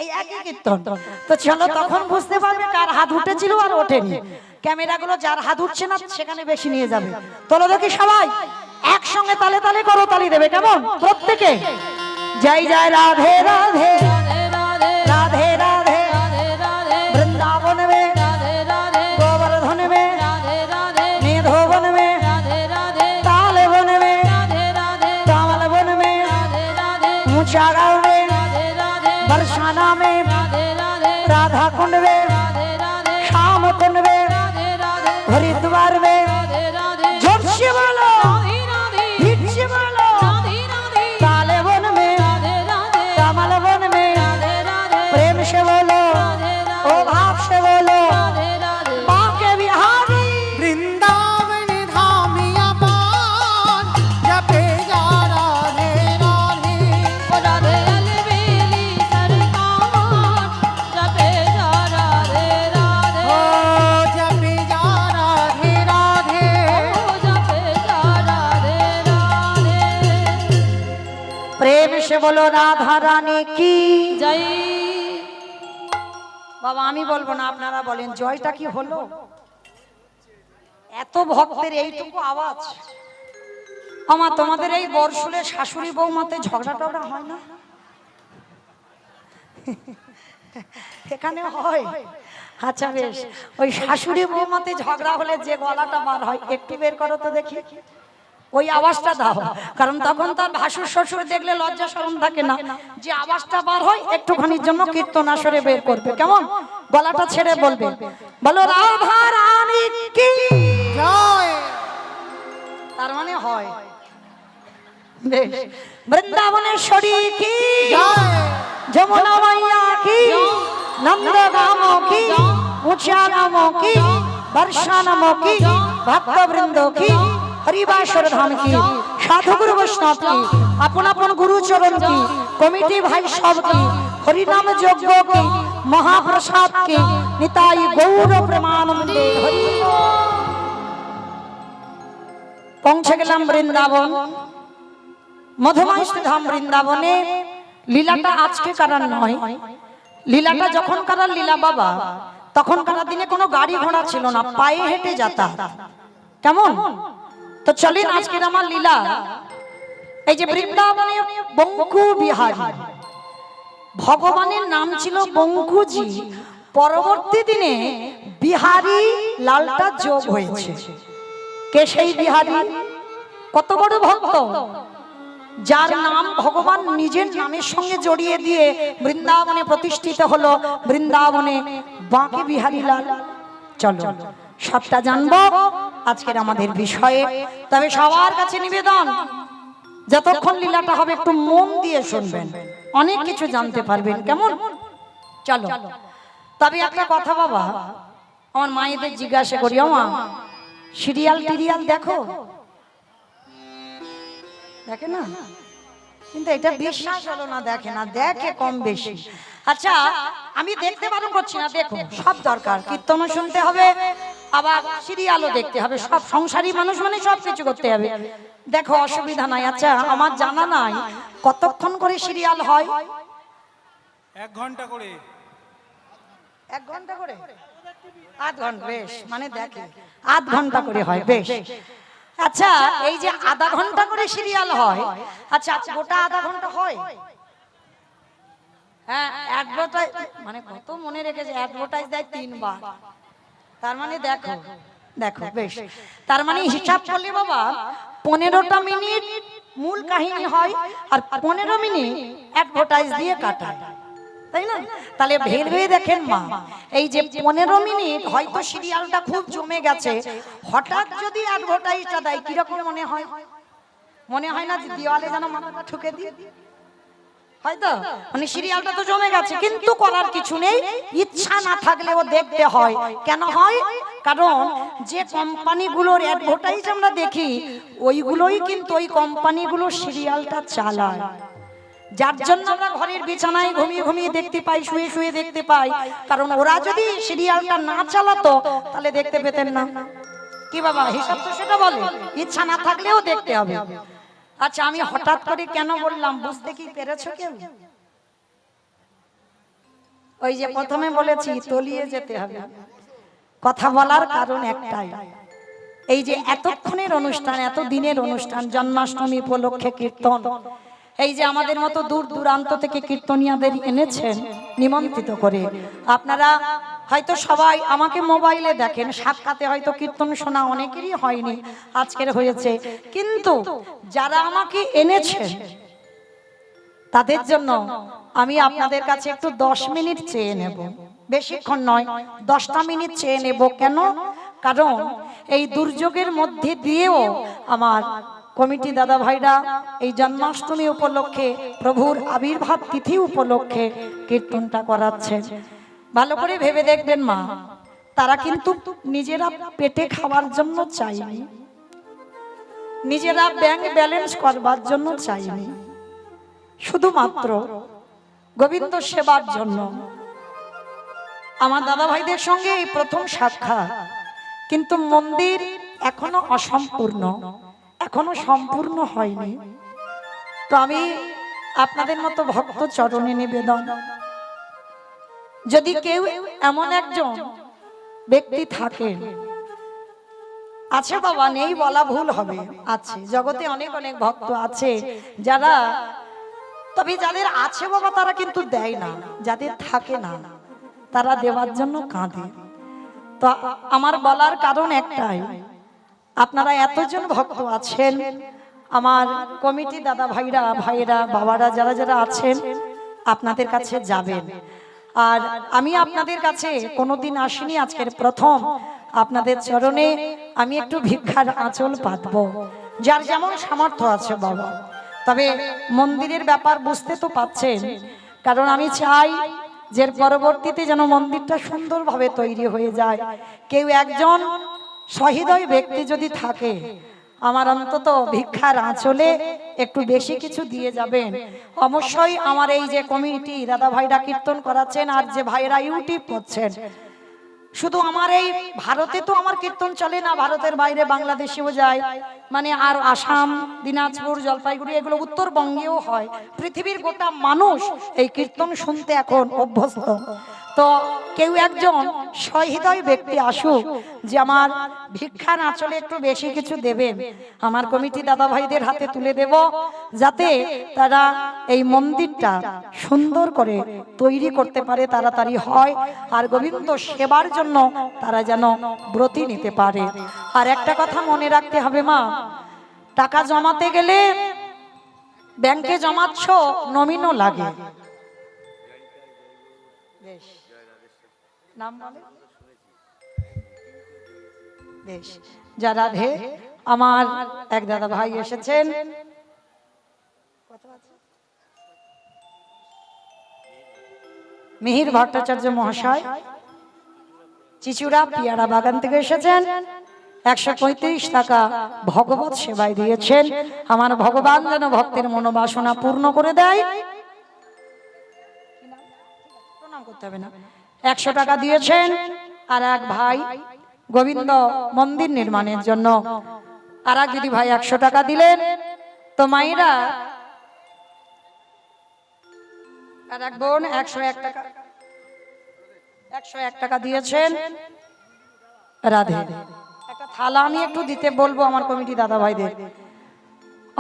এই একই কীর্তন। তো চলো তখন বুঝতে পারবে কার হাত উঠেছিল আর ওঠেনি। ক্যামেরাগুলো যার হাত উঠছে না সেখানে বেশি নিয়ে যাবে। তোলো দেখি সবাই একসঙ্গে তালে তালে করো, তালি দেবে কেমন প্রত্যেকে? জয় জয় রাধে রাধে রাধে রাধে বৃন্দাবন মে গোবর্ধন মে নিধোবন মে তাল বন মে कमल वन में ऊंचा गांव में बरसाना में राधा कुंड में श्याम कुंड में हरिद्वार में जोर से बोलो हिट से बोलो ताले वन में कमल वन में प्रेम से बोलो ओ भाव से बोलो बाके बिहारी वृंदावन धामिया पान जपे जा राधे राधे राधे अलबेली सरकार जपे जा राधे राधे ओ जपे जा राधे राधे जपे जा राधे राधे प्रेम से बोलो राधा रानी की। जय বাবা আমি বলবো না, আপনারা বলেন জয়টা কি হলো? এত ভক্তের এইটুকু আওয়াজ। আমার তোমাদের এই বর্ষুলে শাশুড়ি বৌমাতে ঝগড়া টগড়া হয় না? এখানে হয়? আচ্ছা বেশ, ওই শাশুড়ি বৌমাতে ঝগড়া হলে যে গলাটা বার হয় একটু বের করো তো দেখি, ওই আওয়াজটা দাও, কারণ তখন তার ভাসুর শ্বশুর দেখলে লজ্জা শরম থাকে না, যে আওয়াজটা বার হয় একটুখানির জন্য কীর্তন আসরে বের করবে, কেমন? গলাটা ছেড়ে বলবে, বলো রাধা রানী কি জয় তার মানে হয়। বেশ, বৃন্দাবনেশ্বরী কি জয় যমুনা মাইয়া কি নন্দগাম কি উচ্চাগাম কি বর্ষানাম কি ভক্তবৃন্দ কি হরিবাসর ধাম কি সাধু গুরু বৈষ্ণব কি আপন আপন গুরু চরণ কি কমিটি ভাই সব কি হরিনাম যজ্ঞ কি মহাপ্রসাদ কি নিতাই গৌর প্রেমানন্দে হরি বল। পৌঁছে গেলাম বৃন্দাবন, মধুময় ধাম বৃন্দাবনে। লীলাটা আজকে কারার নয়, লীলাটা যখন কারার লীলা বাবা, তখন কারার দিনে কোনো গাড়ি ঘোড়া ছিল না, পায়ে হেঁটে যাতায়াত, কেমন? তো চলেন আজকের আমার লীলা। এই যে বৃন্দাবনে বঙ্কু বিহারী, ভগবানের নাম ছিল বঙ্কুজি, পরবর্তী দিনে বিহারী লালটা যোগ হয়েছে। কে সেই বিহারী? কত বড় ভক্ত, যার নাম ভগবান নিজের নামের সঙ্গে জড়িয়ে দিয়ে বৃন্দাবনে প্রতিষ্ঠিত হলো বৃন্দাবনে বাঁকে বিহারী লাল। চলো সবটা জানবো আজকের আমাদের বিষয়ে। তবে সবার কাছে নিবেদন, যতক্ষণ লীলাটা হবে একটু মন দিয়ে শুনবেন, অনেক কিছু জানতে পারবেন, কেমন? চলো। তবে একটা কথা বাবা, আমার মায়েদের জিজ্ঞাসা করি, মা সিরিয়াল টিরিয়াল দেখো? দেখে না, কিন্তু এটা বিশ্বাস হলো না, দেখে না, দেখে কম বেশি। আচ্ছা আমি দেখতে বারণ করছি না, দেখো সব দরকার, কীর্তনও শুনতে হবে, আবার সিরিয়ালও দেখতে হবে, সব সংসারী মানুষ মানে সব কিছু করতে হবে। দেখো অসুবিধা নাই। আচ্ছা আমার জানা নাই কতক্ষণ করে সিরিয়াল হয়? 1 ঘন্টা করে। 1 ঘন্টা করে? আধ ঘন্টা, বেশ, মানে দেখে আধ ঘন্টা করে হয়, বেশ। আচ্ছা এই যে আধা ঘন্টা করে সিরিয়াল হয়, আচ্ছা গোটা আধা ঘন্টা হয়? হ্যাঁ, অ্যাডভার্টাইজ মানে কত মনে রেখেছে, অ্যাডভার্টাইজ দেয় 3 বার। তার মানে দেখো দেখো বেশ, তার মানে হিসাব করলে বাবা 15টা মিনিট মূল কাহিনী হয় আর 15 মিনিট অ্যাডভার্টাইজ দিয়ে কাটায়, তাই না? তাহলে ভেবে দেখেন মা, এই যে 15 মিনিট হয়তো সিরিয়ালটা খুব জমে গেছে, হঠাৎ যদি অ্যাডভার্টাইজটা দেয় কিরকম মনে হয়? মনে হয় না যে দেওয়ালে যেন মাথাটা ঠুকে দিয়ে, হয়তো মানে সিরিয়ালটা তো জমে গেছে কিন্তু করার কিছু নেই, ইচ্ছা না থাকলেও দেখতে হয়। কেন হয়? কারণ যে কোম্পানিগুলোর অ্যাডভার্টাইজ আমরা দেখি ওইগুলোই কিন্তু ওই কোম্পানিগুলো সিরিয়ালটা চালায়, যার জন্য আমরা ঘরের বিছানায় ঘুমিয়ে ঘুমিয়ে দেখতে পাই, শুয়ে শুয়ে দেখতে পাই। কারণ ওরা যদি সিরিয়ালটা না চালাতো তাহলে দেখতে পেতেন না। কি বাবা, হিসাব তো সেটা বলে, ইচ্ছা না থাকলেও দেখতে হবে। আচ্ছা আমি হঠাৎ করে কেন বললাম বুঝতে কি পেরেছো কেউ? ওই যে প্রথমে বলেছি তলিয়ে যেতে হবে, কথা বলার কারণ একটাই, এই যে এতক্ষণের অনুষ্ঠান, এত দিনের অনুষ্ঠান, জন্মাষ্টমী উপলক্ষে কীর্তন, এই যে আমাদের মতো দূর দূরান্ত থেকে কীর্তনিয়াদের এনেছেন নিমন্ত্রিত করে। আপনারা হয়তো সবাই আমাকে মোবাইলে দেখেন, সাক্ষাতে হয়তো কীর্তন শোনা অনেকেরই হয়নি, আজকের হয়েছে। কিন্তু যারা আমাকে এনেছেন তাদের জন্য আমি আপনাদের কাছে একটু 10 মিনিট চেয়ে নেব, বেশিক্ষণ নয়, 10টা মিনিট চেয়ে নেব। কেন? কারণ এই দুর্যোগের মধ্যে দিয়েও আমার কমিটি দাদা ভাইরা এই জন্মাষ্টমী উপলক্ষে, প্রভুর আবির্ভাব তিথি উপলক্ষে কীর্তনটা করাচ্ছেন। ভালো করে ভেবে দেখবেন মা, তারা কিন্তু নিজেরা পেটে খাওয়ার জন্য চাইনি, নিজেরা ব্যাংক ব্যালেন্স করবার জন্য চাইনি, শুধুমাত্র গোবিন্দ সেবার জন্য। আমার দাদা ভাইদের সঙ্গে এই প্রথম সাক্ষাৎ, কিন্তু মন্দির এখনো অসম্পূর্ণ, এখনো সম্পূর্ণ হয়নি। তো আমি আপনাদের মতো ভক্ত চরণে নিবেদন, যদি কেউ এমন একজন ব্যক্তি থাকে, আছে বাবা, নেই বলা ভুল হবে, আছে, জগতে অনেক অনেক ভক্ত আছে যারা, তবে যাদের আছে বাবা তারা কিন্তু দেয় না, যাদের থাকে না তারা দেওয়ার জন্য কাঁদে। তো আমার বলার কারণ একটাই, আপনারা এতজন ভক্ত আছেন, আমার কমিটি দাদা ভাইরা, ভাইয়েরা, বাবারা যারা যারা আছেন আপনাদের কাছে যাবেন। আর আমি আপনাদের কাছে কোনোদিন আসিনি, আজকের প্রথম আপনাদের চরণে আমি একটু ভিক্ষার আঁচল পাতবো, যার যেমন সামর্থ্য আছে বাবা। তবে মন্দিরের ব্যাপার বুঝতে তো পাচ্ছেন, কারণ আমি চাই যে পরবর্তীতে যেন মন্দিরটা সুন্দরভাবে তৈরি হয়ে যায়। কেউ একজন সহৃদয় ব্যক্তি যদি থাকে, আমার অন্তত ভিক্ষার আঁচলে একটু বেশি কিছু দিয়ে যাবেন। অবশ্যই আমার এই যে কমিটি দাদা ভাইরা কীর্তন করাচ্ছেন আর যে ভাইরা ইউটিউব করছেন, শুধু আমার এই ভারতে তো আমার কীর্তন চলে না, ভারতের বাইরে বাংলাদেশেও যায়, মানে আর আসাম, দিনাজপুর, জলপাইগুড়ি, এগুলো উত্তরবঙ্গেও হয়। পৃথিবীর গোটা মানুষ এই কীর্তন শুনতে এখন অভ্যস্ত। তো কেউ একজন সহৃদয় ব্যক্তি আসুক যে আমার ভিক্ষার আঁচলে একটু বেশি কিছু দেবেন, আমার কমিটি দাদা ভাইদের হাতে তুলে দেব, যাতে তারা এই মন্দিরটা সুন্দর করে তৈরি করতে পারে, তাড়াতাড়ি হয়, আর গোবিন্দ সেবার জন্য তারা যেন ব্রতী নিতে পারে। আর একটা কথা মনে রাখতে হবে মা, টাকা জমাতে গেলে ব্যাংকে জমাচ্ছ, নমিনও লাগে। নাম বলে বেশ, যারা আমার এক দাদা ভাই এসেছেন, মিহির ভট্টাচার্য মহাশয়, চিচুড়া পিয়ারা বাগান থেকে এসেছেন, 135 টাকা ভগবত সেবায় দিয়েছেন। আমার ভগবান যেন ভক্তের মনোবাসনা পূর্ণ করে দেয়। প্রণাম করতে হবে না, 100 টাকা দিয়েছেন। আর এক ভাই গোবিন্দ মন্দির নির্মাণের জন্য। আর এক দিদি ভাই 100 টাকা দিলেন। তো মাইরা আর এক বোন 101 টাকা 101 টাকা দিয়েছেন। রাধে, একটা থালা আমি একটু দিতে বলবো আমার কমিটি দাদা ভাইদের।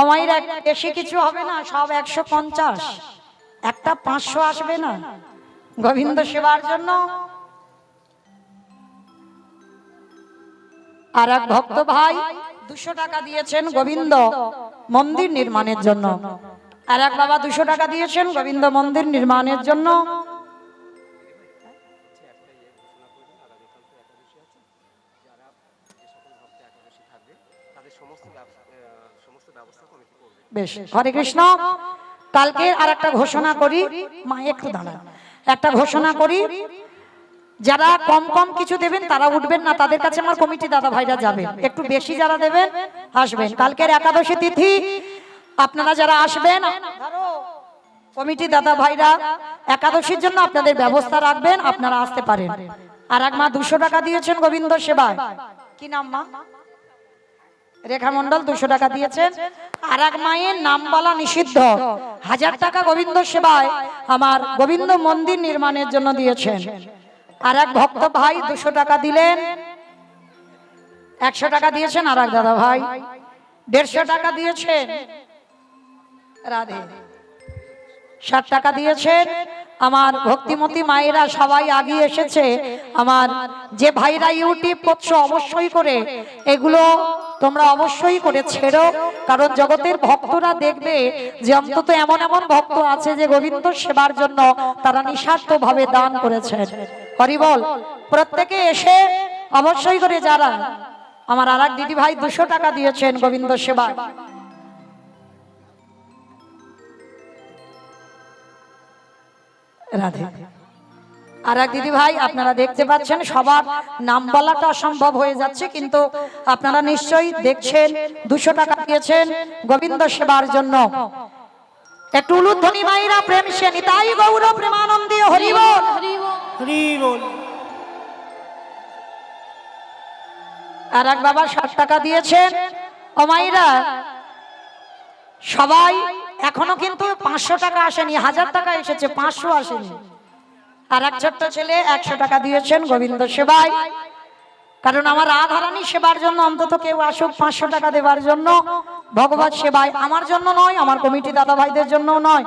আমাইরা বেশি কিছু হবে না, সব 150, একটা 500 আসবে না গোবিন্দ সেবার জন্য। আর এক ভক্ত ভাই 200 টাকা দিয়েছেন গোবিন্দ মন্দির নির্মাণের জন্য। আর এক বাবা 200 টাকা দিয়েছেন গোবিন্দ মন্দির নির্মাণের জন্য। বেশ, হরে কৃষ্ণ। কালকে আর একটা ঘোষণা করি, মা একটু দাঁড়ান, একটা ঘোষণা করি, যারা কম কম কিছু দেবেন তারা উঠবেন না, তাদের কাছে আমার কমিটি দাদা ভাইরা যাবেন। একটু বেশি যারা দেবেন আসবেন। কালকের একাদশী তিথি, আপনারা যারা আসবেন কমিটি দাদা ভাইরা একাদশীর জন্য আপনাদের ব্যবস্থা রাখবেন, আপনারা আসতে পারেন। আর এক মা 200 টাকা দিয়েছেন গোবিন্দ সেবায়। কি নাম মা? রেখা মন্ডল 200 টাকা দিয়েছেন। আর এক মায়ের নাম বলা নিষিদ্ধ, 1000 টাকা গোবিন্দ সেবায় আমার গোবিন্দ মন্দির নির্মাণের জন্য দিয়েছেন। আর এক ভক্ত ভাই 200 টাকা দিলেন। 100 টাকা দিয়েছেন আর এক দাদা ভাই 150 টাকা দিয়েছেন। রাধে, 60 টাকা দিয়েছেন। আমার ভক্তিমতী মায়েরা সবাই আগিয়ে এসেছে। আমার যে ভাইরা ইউটিউব করছো অবশ্যই করে এগুলো তোমরা অবশ্যই করে ছেড়ো, কারণ জগতের ভক্তরা দেখবে যে অন্তত এমন এমন ভক্ত আছে যে গোবিন্দ সেবার জন্য তারা নিঃস্বার্থ ভাবে দান করেছেন। হরি বল। প্রত্যেকে এসে অবশ্যই করে যারা আমার আর এক দিদি ভাই 200 টাকা দিয়েছেন গোবিন্দ সেবা। রাধে। আর এক দিদি ভাই আপনারা দেখতে পাচ্ছেন সবার নাম বলাটা অসম্ভব হয়ে যাচ্ছে, কিন্তু আপনারা নিশ্চয়ই দেখছেন 200 টাকা দিয়েছেন গোবিন্দ সেবার জন্য। একটু উলুধ্বনি মাইরা প্রেম সে নিতাই গৌর প্রেমানন্দে হরি বল। হরি বল। আর এক বাবা 60 টাকা দিয়েছেন। ও মাইরা সবাই এখনো কিন্তু 500 টাকা আসেনি, 1000 টাকা এসেছে, 500 আসেনি। আর এক ছোট্ট ছেলে 100 টাকা দিয়েছেন গোবিন্দ সেবায়, কারণ আমার রাধারানী সেবার জন্য অন্তত কেউ আসুক 500 টাকা দেবার জন্য ভগবত সেবায়, আমার জন্য নয়, আমার কমিটি দাদা ভাইদের জন্য নয়।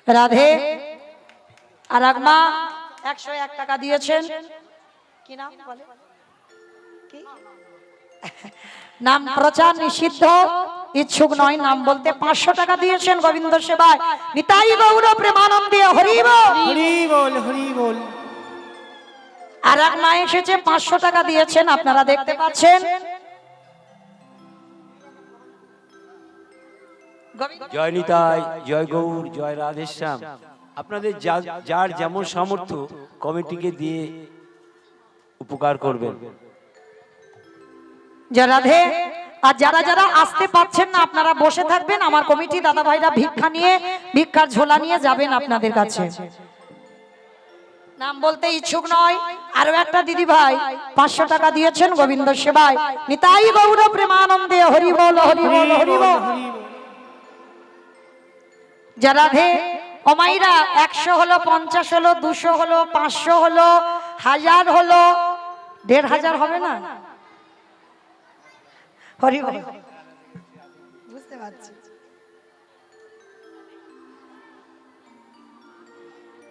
রাধে। আর এক মা 101 টাকা দিয়েছেন। কি নাম বলে? কি নাম প্রচার নিষিদ্ধ, ইচ্ছুক নয় নাম বলতে। 500 টাকা দিয়েছেন গোবিন্দ সেবায়। নিতাই গৌর প্রেমানন্দে হরি বল। হরি বল। হরি বল। আর এক মা এসেছে 500 টাকা দিয়েছেন, আপনারা দেখতে পাচ্ছেন। জয় নিতাই, জয় গৌর, জয় রাধেশ্যাম। আপনাদের যার যেমন সামর্থ্য কমিটিকে দিয়ে উপকার করবেন। জয় রাধে। আর যারা যারা আসতে পারছেন না আপনারা বসে থাকবেন, আমার কমিটি দাদা ভাইরা ভিক্ষা নিয়ে, ভিক্ষার ঝোলা নিয়ে যাবেন আপনাদের কাছে। নাম বলতে ইচ্ছুক নয়। আরো একটা দিদি ভাই 500 টাকা দিয়েছেন গোবিন্দ সেবায়। নিতাই গৌর প্রেমানন্দে হরি বল। হরি বল। হরি বল। জয় রাধে। অমাইরা 100 হলো, 50 হলো, 200 হলো, 500 হলো, 1000 হলো, 1500 হবে না? হরি বল। বুঝতে পারছি।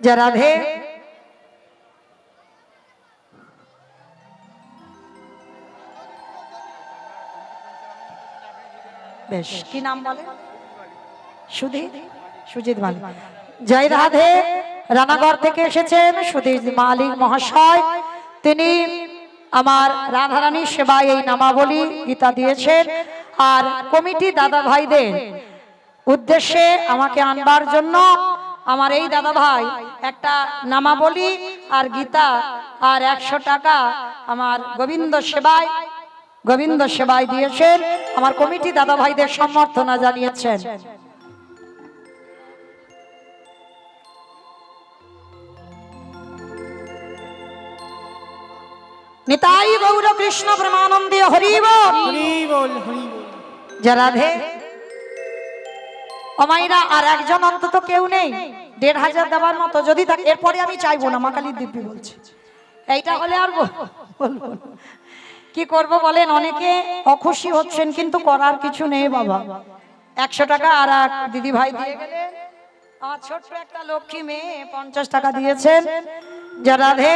জয় রাধে। বেশ, কি নাম বলে? সুজিত মালিক। জয় রাধে। রানাগড় থেকে এসেছেন সুজিত মালিক মহাশয়। তিনি আমার রাধারানী সেবায় এই নামাবলী গীতা দিয়েছেন। আর কমিটি দাদা ভাইদের উদ্দেশ্যে আমাকে আনবার জন্য আমার এই দাদা ভাই একটা নামাবলী আর গীতা আর 100 টাকা আমার গোবিন্দ সেবায় দিয়েছেন। আমার কমিটি দাদা ভাইদের সম্বর্ধনা জানিয়েছেন। নিতাই গৌর কৃষ্ণ প্রেমানন্দে হরি বল। হরি বল হরি বল। যে রাধে অমাইরা আর একজন অন্তত কেউ নেই ১,৫০০ দেওয়ার মতো যদি থাকে, এরপরে আমি চাইবো না, মা কালীর দিব্যি বলছে। এইটা হলে আর বলবো না। কি করব বলেন, অনেকে অখুশি হচ্ছেন কিন্তু করার কিছু নেই বাবা। ১০০ টাকা আর এক দিদি ভাই দিয়ে গেলেন, আমার ছোট্ট একটা লক্ষ্মী মেয়ে ৫০ টাকা দিয়েছেন। যে রাধে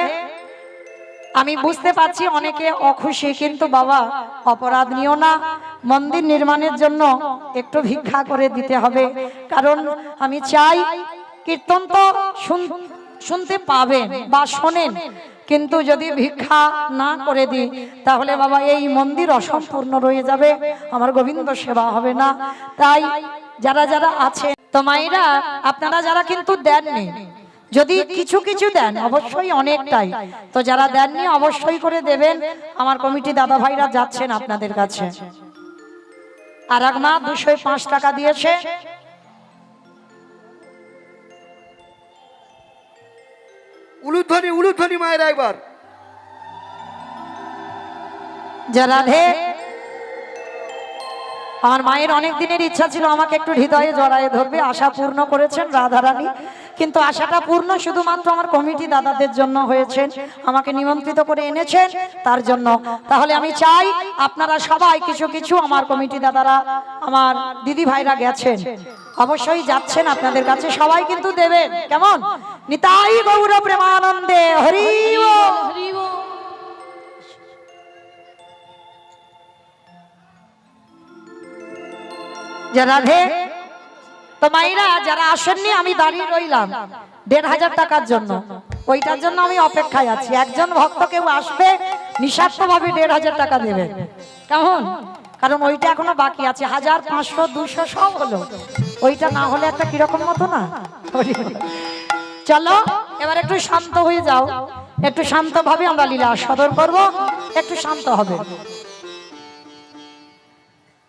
আমি বুঝতে পারছি অনেকে অখুশি, কিন্তু বাবা অপরাধ নিও না, মন্দির নির্মাণের জন্য একটু ভিক্ষা করে দিতে হবে। কারণ আমি চাই কীর্তন তো শুনতে পাবেন বা শোনেন, কিন্তু যদি ভিক্ষা না করে দিই তাহলে বাবা এই মন্দির অসম্পূর্ণ রয়ে যাবে, আমার গোবিন্দ সেবা হবে না। তাই যারা যারা আছে তো মায়েরা, আপনারা যারা কিন্তু দেননি, যদি কিছু কিছু দেন অবশ্যই অনেকটাই, তো যারা দেননি অবশ্যই করে দেবেন। আমার কমিটি দাদা ভাইরা যাচ্ছেন আপনাদের কাছে। আর এক মা ২০৫ টাকা দিয়েছে। উলুধ্বনি মায়ের একবার। যে রাধে আমার মায়ের অনেক দিনের ইচ্ছা ছিল আমাকে একটু হৃদয়ে জড়ায়ে ধরবে, আশা পূর্ণ করেছেন রাধারানী। কিন্তু আশাটা পূর্ণ শুধুমাত্র আমার কমিটি দাদাদের জন্য হয়েছে, আমাকে নিমন্ত্রিত করে এনেছেন তার জন্য। তাহলে আমি চাই আপনারা সবাই কিছু কিছু, আমার কমিটি দাদারা আমার দিদি ভাইরা গেছেন, অবশ্যই যাচ্ছেন আপনাদের কাছে, সবাই কিন্তু দেবেন। কেমন? নিতাই গৌর প্রেমানন্দে হরি বল। হরি বল। যে রাধে তো মাইরা যারা আসেননি, আমি দাঁড়িয়ে রইলাম ১,৫০০ টাকার জন্য, ওইটার জন্য আমি অপেক্ষায় আছি। একজন ভক্ত কেউ আসবে নিঃস্বার্থ ভাবে ১,৫০০ টাকা দেবে, কেমন? কারণ ওইটা এখনো বাকি আছে, ১০০০, ৫০০, ২০০ সব হলো, ওইটা না হলে একটা কিরকম মতো না। চলো এবার একটু শান্ত হয়ে যাও, একটু শান্ত ভাবে আমরা লীলা আস্বাদন করবো, একটু শান্ত হবে।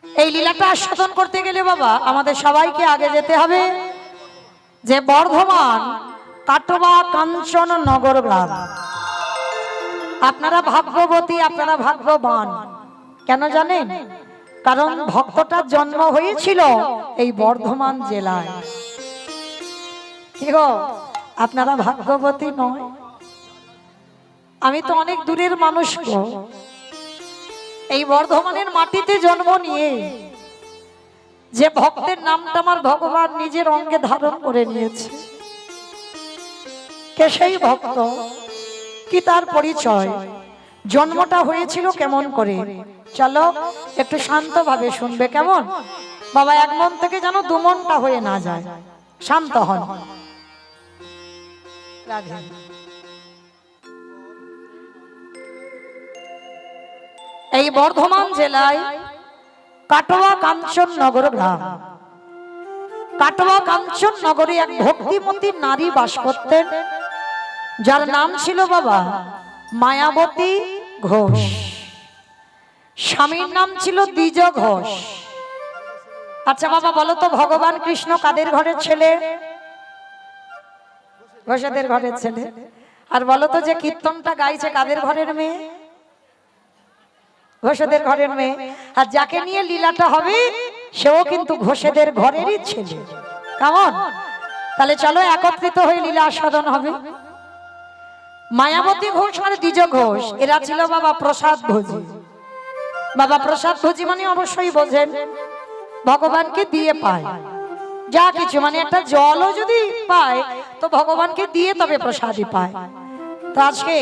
এই লীলাটা আস্বাদন করতে গেলে বাবা আমাদের সবাইকে আগে যেতে হবে যে বর্ধমান কাটোয়া কাঞ্চন নগর গ্রাম। আপনারা ভাগ্যবতী, আপনারা ভাগ্যবান। কেন জানেন? কারণ ভক্তটার জন্ম হয়েছিল এই বর্ধমান জেলায়। কি গো, আপনারা ভাগ্যবতী নয়? আমি তো অনেক দূরের মানুষ গো, এই বর্ধমানের মাটিতে জন্ম নিয়ে যে ভক্তের নামটা আমার ভগবান নিজের অঙ্গে ধারণ করে নিয়েছে, কে সেই ভক্ত, কি তার পরিচয়, জন্মটা হয়েছিল কেমন করে, চলো একটু শান্ত ভাবে শুনবে। কেমন বাবা? এক মন থেকে যেন দু মনটা হয়ে না যায়, শান্ত হন। রাধে এই বর্ধমান জেলায় কাটোয়া কাঞ্চন নগর গ্রাম, কাটোয়া কাঞ্চন নগরে এক ভক্তিমতী নারী বাস করতেন, যার নাম ছিল বাবা মায়াবতী ঘোষ। স্বামীর নাম ছিল দ্বিজ ঘোষ। আচ্ছা বাবা বলো তো, ভগবান কৃষ্ণ কাদের ঘরের ছেলে? ঘোষেদের ঘরের ছেলে। আর বলো তো, যে কীর্তনটা গাইছে কাদের ঘরের মেয়ে? ঘোষেদের ঘরের মেয়ে। আর যাকে নিয়ে লীলাটা হবে সেও কিন্তু ঘোষেদের ঘরেরই ছেলে। কেমন? তাহলে চলো একত্রিত হয়ে লীলা আস্বাদন হবে। মায়াবতী ঘোষ আর দ্বিজ ঘোষ এরা ছিল বাবা প্রসাদ ভোজী। বাবা প্রসাদ ভোজী মানে অবশ্যই বোঝেন, ভগবানকে দিয়ে পায় যা কিছু, মানে একটা জলও যদি পায় তো ভগবানকে দিয়ে তবে প্রসাদই পায়। তো আজকে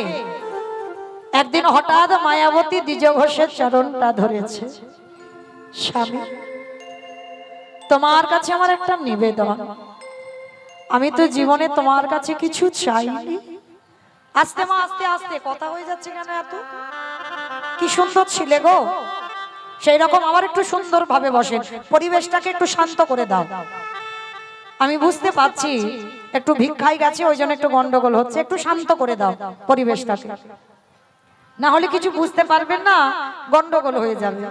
একদিন হঠাৎ মায়াবতী দ্বিজ ঘোষের চরণটা ধরেছে, স্বামী তোমার কাছে আমার একটা নিবেদন, আমি তো জীবনে তোমার কাছে কিছু চাইনি। আস্তে মা আস্তে আস্তে, কথা হয়ে যাচ্ছে কেন এত? কি সুন্দর ছিলে গো, সেই রকম আবার একটু সুন্দর ভাবে বসেন, পরিবেশটাকে একটু শান্ত করে দাও। আমি বুঝতে পারছি একটু ভিক্ষাই গেছে, ওই জন্য একটু গন্ডগোল হচ্ছে, একটু শান্ত করে দাও পরিবেশটাকে, না হলে কিছু বুঝতে পারবেন না, গন্ডগোল হয়ে যাবে।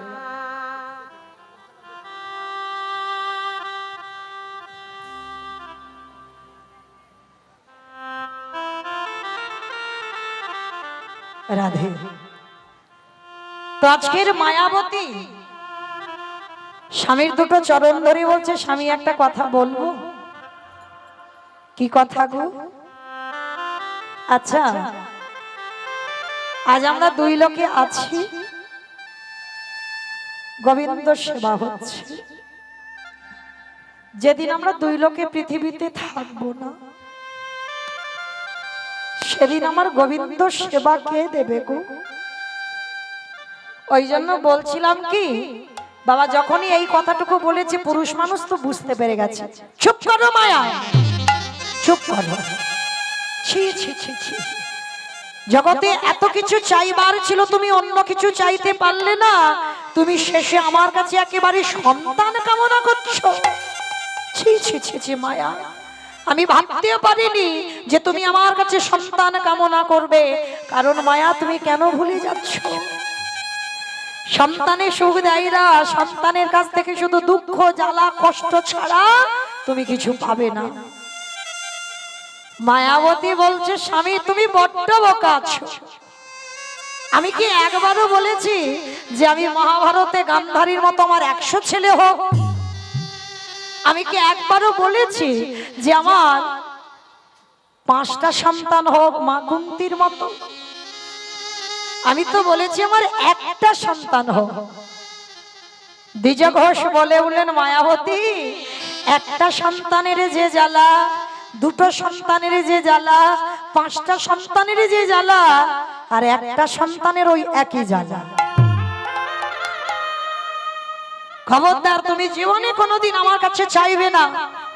রাধে তো আজকের মায়াবতী স্বামীর দুটো চরণ ধরে বলছে, স্বামী একটা কথা বলবো। কি কথা গো? আচ্ছা, আজ আমরা দুই লোকে আছি, গোবিন্দ সেবা হচ্ছে। যেদিন আমরা দুই লোকে পৃথিবীতে থাকবো না, সেদিন আমার গোবিন্দ সেবা কে দেবে গো? ওই জন্য বলছিলাম কি বাবা, যখনই এই কথাটুকু বলেছে পুরুষ মানুষ তো বুঝতে পেরে গেছে। চুপ করো মায়া, চুপ করো। ছি ছি ছি ছি, জগতে এত কিছু চাইবার ছিল, তুমি অন্য কিছু চাইতে পারলে না, তুমি শেষে আমার কাছে একেবারে সন্তান কামনা করছো। ছি ছি ছি ছি মায়া, আমি ভাবতেও পারিনি যে তুমি আমার কাছে সন্তান কামনা করবে। কারণ মায়া, তুমি কেন ভুলে যাচ্ছ, সন্তানের সুখ দেয় না, সন্তানের কাছ থেকে শুধু দুঃখ জ্বালা কষ্ট ছাড়া তুমি কিছু পাবে না। মায়াবতী বলছে, স্বামী তুমি বড্ড বোকা আছো। আমি কি একবারও বলেছি যে আমি মহাভারতে গান্ধারীর মতো আমার 100 ছেলে হোক? আমি কি একবারও বলেছি যে আমার 5টা সন্তান হোক মা কুন্তির মতো? আমি তো বলেছি আমার একটা সন্তান হোক। দ্বিজ ঘোষ বলে উঠলেন, মায়াবতী একটা সন্তানের যে জ্বালা, দুটো সন্তানের যে জ্বালা, 5টা সন্তানের যে জ্বালা, আর একটা সন্তানের ওই একই জ্বালা। খবরদার, তুমি জীবনে কোনোদিন আমার কাছে চাইবে না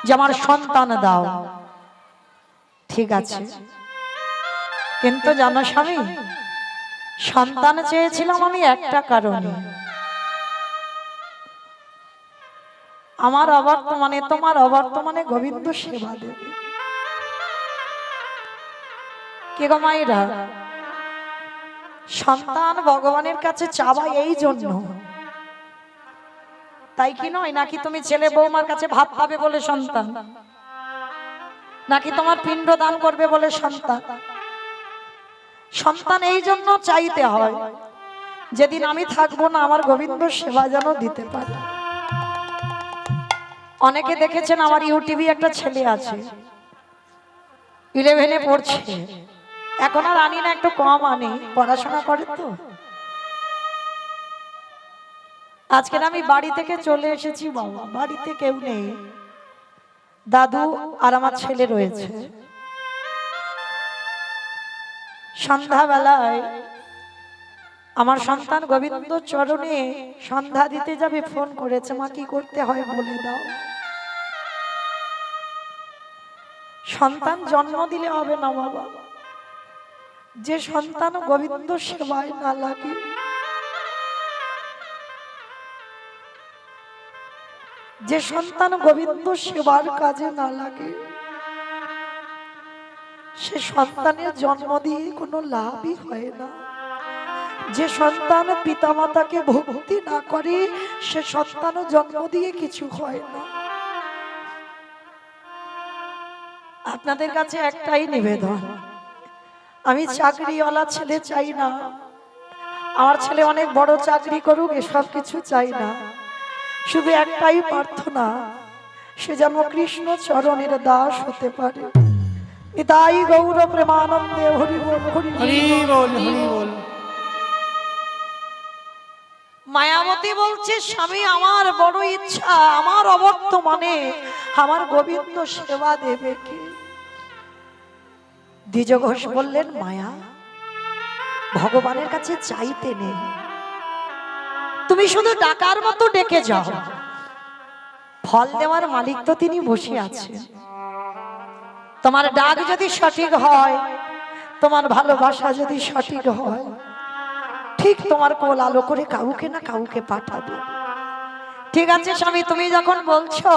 যে আমার সন্তান দাও, ঠিক আছে? কিন্তু জানো স্বামী, সন্তান চেয়েছিলাম আমি একটা কারণে, আমার অবর্তমানে তোমার অবর্তমানে গোবিন্দ সেবা দেবে। কে গো মায়েরা, সন্তান ভগবানের কাছে চাওয়া এই জন্য, তাই কি নয়? নাকি তুমি ছেলে বৌমার কাছে ভাত পাবে বলে সন্তান, নাকি তোমার পিণ্ড দান করবে বলে সন্তান? সন্তান এই জন্য চাইতে হয়, যেদিন আমি থাকবো না আমার গোবিন্দ সেবা যেন দিতে পারে। অনেকে দেখেছেন আমার ইউটিউবে একটা ছেলে আছে, 11 পড়ছে, এখন আর আনি না, একটু কম আনি, পড়াশোনা করে তো। আজকে আমি বাড়ি থেকে চলে এসেছি, বাবা বাড়িতে কেউ নেই, দাদু আর আমার ছেলে রয়েছে। সন্ধ্যাবেলায় আমার সন্তান গোবিন্দ চরণে সন্ধ্যা দিতে যাবে, ফোন করেছে, মা কি করতে হয় বলে দাও। সন্তান জন্ম দিলে হবে না বাবা, যে সন্তান গোবিন্দ সেবায় না লাগে, যে সন্তান গোবিন্দ সেবার কাজে না লাগে, সে সন্তানের জন্ম দিয়ে কোনো লাভই হয় না। যে সন্তান পিতামাতাকে ভক্তি না করে, সে সন্তান জন্ম দিয়ে কিছু হয় না। আপনাদের কাছে একটাই নিবেদন, আমি চাকরিওয়ালা ছেলে চাই না, আমার ছেলে অনেক বড় চাকরি করুক, এসব কিছু চাই না। শুধু একটাই প্রার্থনা, সে যেন কৃষ্ণ চরণের দাস হতে পারে। নিতাই গৌর প্রেমানন্দে হরি বল, হরি হরি বল, হরি বল। মায়াবতী বলছে, স্বামী আমার বড় ইচ্ছা, আমার অবর্তমানে আমার গোবিন্দ সেবা দেবে কে? দ্বিজ ঘোষ বললেন, মায়া ভগবানের কাছে চাইতে নেই, তুমি শুধু ডাকার মতো ডেকে যাও, ফল দেওয়ার মালিক তো তিনি বসে আছেন। তোমার ডাক যদি সঠিক হয়, তোমার ভালোবাসা যদি সঠিক হয়, ঠিক তোমার কোল আলো করে কাউকে না কাউকে পাঠাবে। ঠিক আছে স্বামী, তুমি যখন বলছো,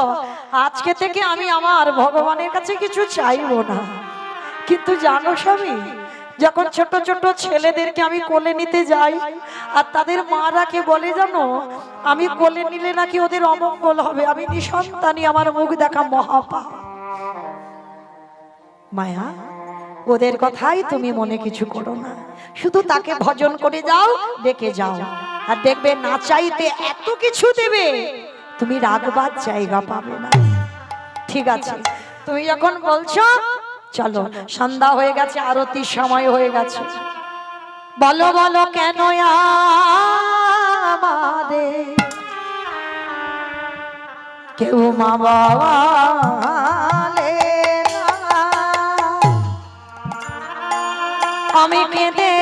আজকে থেকে আমি আমার ভগবানের কাছে কিছু চাইবো না। কিন্তু জানো স্বামী, যখন ছোট ছোট ছেলেদেরকে আমি কোলে নিতে যাই, আর তাদের মারা কে বলে জানো, আমি কোলে নিলে নাকি ওদের অমঙ্গল হবে, আমি নিঃসন্তানী, আমার মুখ দেখা মহাপাপ। মায়া, ওদের কথাই তুমি মনে কিছু করো না, শুধু তাকে ভজন করে যাও, ডেকে যাও। আর দেখবে না চাইতে এত কিছু দেবে, তুমি রাখবার জায়গা পাবে না। ঠিক আছে, তুমি যখন বলছো চলো, সন্ধ্যা হয়ে গেছে, আরতির সময় হয়ে গেছে, বলো বলো কেন আমাদের কেউ মা বাবা আমি কেঁদে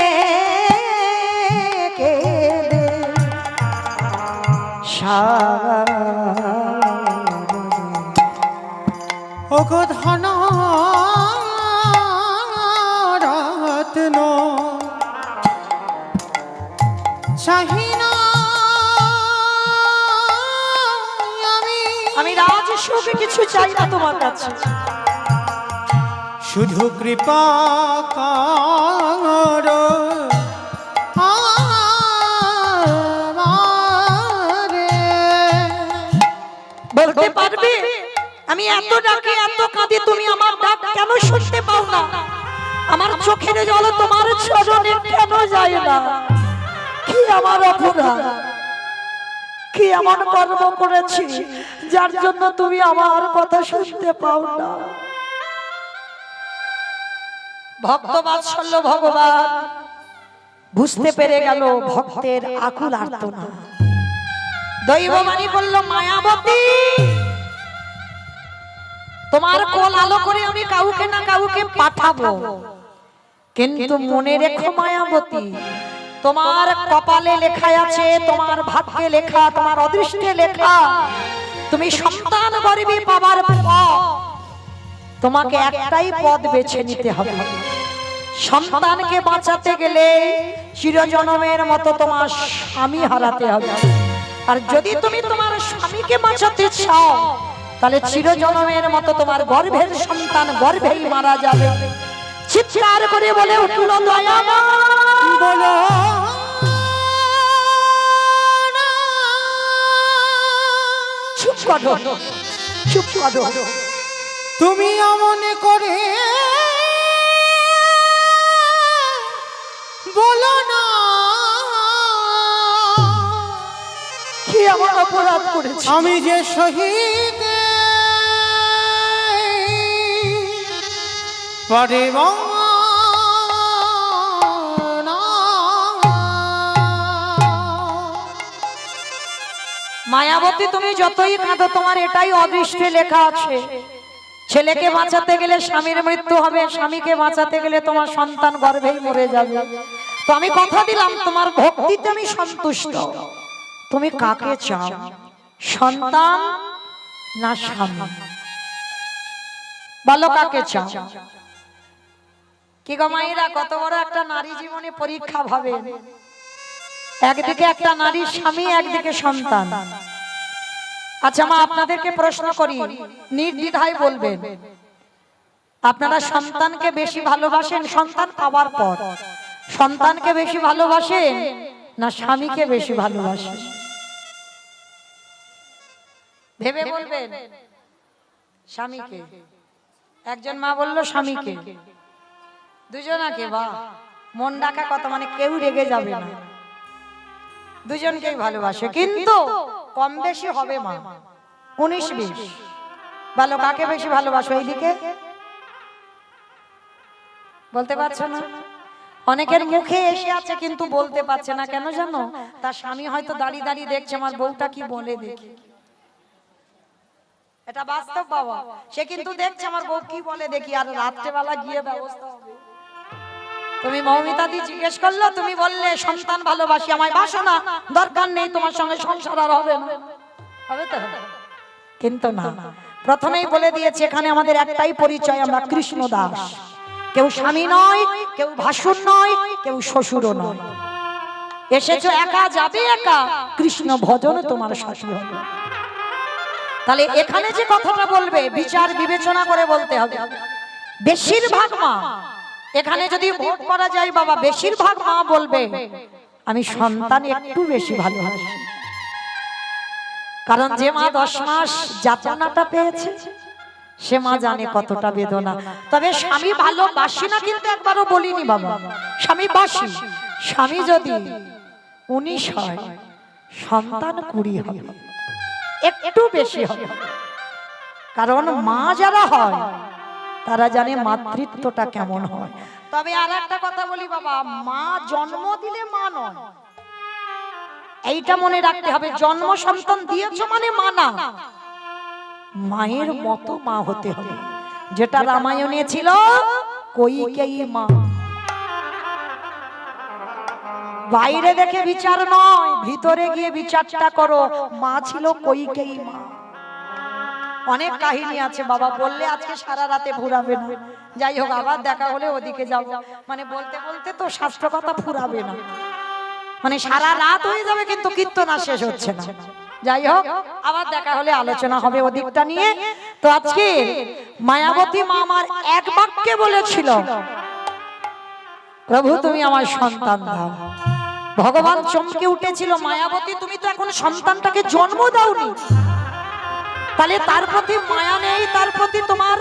কেঁদে ওগো ধন রত্ন চাহিনা আমি রাজসুখ কিছু চাই না তোমার কাছে, শুধু কৃপা কর আমারে। বলতে পারবে আমি এত ডাকি এত কাঁদি, তুমি আমার ডাক কেন শুনতে পাও না? আমার চোখের জল তোমার চরণে কেন যায় না? কি আমার অপরাধ, কি এমন কর্ম করেছি যার জন্য তুমি আমার কথা শুনতে পাও না? ভক্ত বাৎসল্য ভগবান বুঝতে পেরে গেল ভক্তের আকুল আর্তনা। দৈববাণী করল, মায়াবতী তোমার কোল আলো করে আমি কাউকে না কাউকে পাঠাবো, কিন্তু মনে রেখো মায়াবতী, তোমার কপালে লেখা আছে, তোমার ভাগ্যে লেখা, তোমার অদৃষ্টে লেখা, তুমি সন্তান গর্ভে পাবার পর তোমাকে একটাই পথ বেছে নিতে হবে। সন্তানকে বাঁচাতে গেলে চিরজন্মের মতো তোমার স্বামী হারাতে হবে, আর যদি তুমি তোমার স্বামীকে বাঁচাতে চাও তাহলে চিরজন্মের মতো তোমার গর্ভের সন্তান গর্ভেই মারা যাবে। চিৎকার করে বলে উঠল দয়াময়, বলো চুপ করো, চুপ করো, তুমি অমন করে বলো না, কি আমার অপরাধ করেছি? আমি যে শহীদ পারিব না। মায়াবতী তুমি যতই কাঁদো তোমার এটাই অদৃষ্টে লেখা আছে, ছেলেকে বাঁচাতে গেলে স্বামীর মৃত্যু হবে, স্বামীকে বাঁচাতে গেলে তোমার সন্তান গর্ভেই মরে যাবে। তো আমি কথা দিলাম তোমার ভক্তিতে আমি সন্তুষ্ট, তুমি কাকে চাও, সন্তান না স্বামী? বলো কাকে চাও? কি গো মায়েরা, কত বড় একটা নারী জীবনে পরীক্ষা ভাবে, একদিকে একটা নারীর স্বামী, একদিকে সন্তান। আচ্ছা মা, আপনাদেরকে প্রশ্ন করি, নির্দ্বিধায় বলবেন, আপনারা সন্তানকে বেশি ভালোবাসেন সন্তান পাওয়ার পর, সন্তানকে বেশি ভালোবাসেন না স্বামীকে বেশি ভালোবাসেন? ভেবে বলবেন। স্বামীকে। একজন মা বলল স্বামীকে, দুজনাকে। বা মন ডাকা কথা, মানে কেউ রেগে যাবে না, দুজনকেই ভালোবাসে, কিন্তু কম বেশি হবে মা, 19-20। বলো কাকে বেশি ভালোবাসো? এইদিকে বলতে পারছো না? অনেকের মুখে এসে আছে কিন্তু বলতে পারছে না, কেন জানো? তার স্বামী হয়তো দাঁড়িয়ে দাঁড়িয়ে দেখছে আমার বউটা কি বলে, দেখি। এটা বাস্তব বাবা, সে কিন্তু দেখছে আমার বউ কি বলে, দেখি। আর রাত্রেবেলা গিয়ে ব্যবস্থা হবে। তুমি মৌমিতা দি জিজ্ঞেস করলো, তুমি বললে সন্তান ভালোবাসি, আমায় বাসো না, দরকার নেই, তোমার সঙ্গে সংসার আর হবে না, হবে তো? কিন্তু না, প্রথমেই বলে দিয়েছে এখানে আমাদের একটাই পরিচয়, আমরা কৃষ্ণ দাস। কেউ স্বামী নয়, কেউ ভাসুর নয়, কেউ শ্বশুরও নয়। এসেছো একা, যাবে একা, কৃষ্ণ ভজন তোমার সাথী হবে। তাহলে এখানে যে কথাটা বলবে বিচার বিবেচনা করে বলতে হবে। বেশিরভাগ মা, এখানে যদি ভোট করা যায় বাবা, বেশিরভাগ মা বলবে আমি সন্তান একটু বেশি ভালোবাসি। কারণ যে মা 10 মাস যাতনাটা পেয়েছে সে মা জানে কতটা বেদনা। তবে স্বামী ভালোবাসি না কিন্তু একবারও বলিনি বাবা, স্বামী বাসি। স্বামী যদি 19 হয়, সন্তান 20 হবে, একটু বেশি হবে। কারণ মা যারা হয় তারা জানে মাতৃত্বটা কেমন হয়। তবে আর একটা কথা বলি বাবা, মা জন্ম দিলে মা নয়, এইটা মনে রাখতে হবে। জন্ম সন্তান দিয়েছো মানে মা না, মায়ের মতো মা হতে হবে। যেটা রামায়ণে ছিল কইকেয়ী মা। বাইরে দেখে বিচার নয়, ভিতরে গিয়ে বিচারটা করো। মা ছিল কইকেয়ী মা। অনেক কাহিনী আছে বাবা, বললে আজকে সারা রাতে ফুরাবে না। যাই হোক, আবার দেখা হলে ওদিকে যাব। মানে বলতে বলতে তো শাস্ত্র কথা ফুরাবে না, মানে সারা রাত হয়ে যাবে কিন্তু কীর্তন আর শেষ হচ্ছে না। যাই হোক, আবার দেখা হলে আলোচনা হবে ওদিকটা নিয়ে। তো আজকে মায়াবতী মা আমার এক বাক্যে বলেছিল, প্রভু তুমি আমার সন্তান দাও। ভগবান চমকে উঠেছিল, মায়াবতী তুমি তো এখন সন্তানটাকে জন্ম দাওনি, তাহলে তার প্রতি মায়া নেই, তার প্রতি তোমার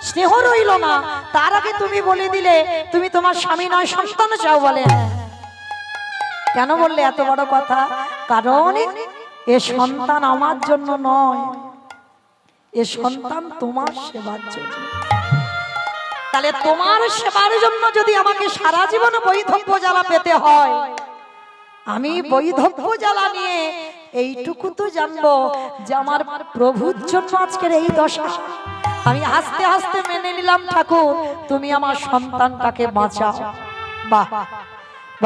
স্নেহ রইল না। তার আগে তুমি বলে দিলে তুমি তোমার স্বামী নয় সন্তান চাও। বলে হ্যাঁ। কেন বললে এত বড় কথা? কারণ এ সন্তান আমার জন্য নয়, এ সন্তান তোমার সেবার জন্য। তাহলে তোমার সেবার জন্য যদি আমাকে সারা জীবন বৈধব্য জ্বালা পেতে হয়, আমি বৈধব্য জ্বালা নিয়ে এইটুকু তো জানবো যে আমার প্রভুর জন্য আজকের এই দশা। আমি হাসতে হাসতে মেনে নিলাম, ঠাকুর তুমি আমার সন্তানটাকে বাঁচাও। বাহ,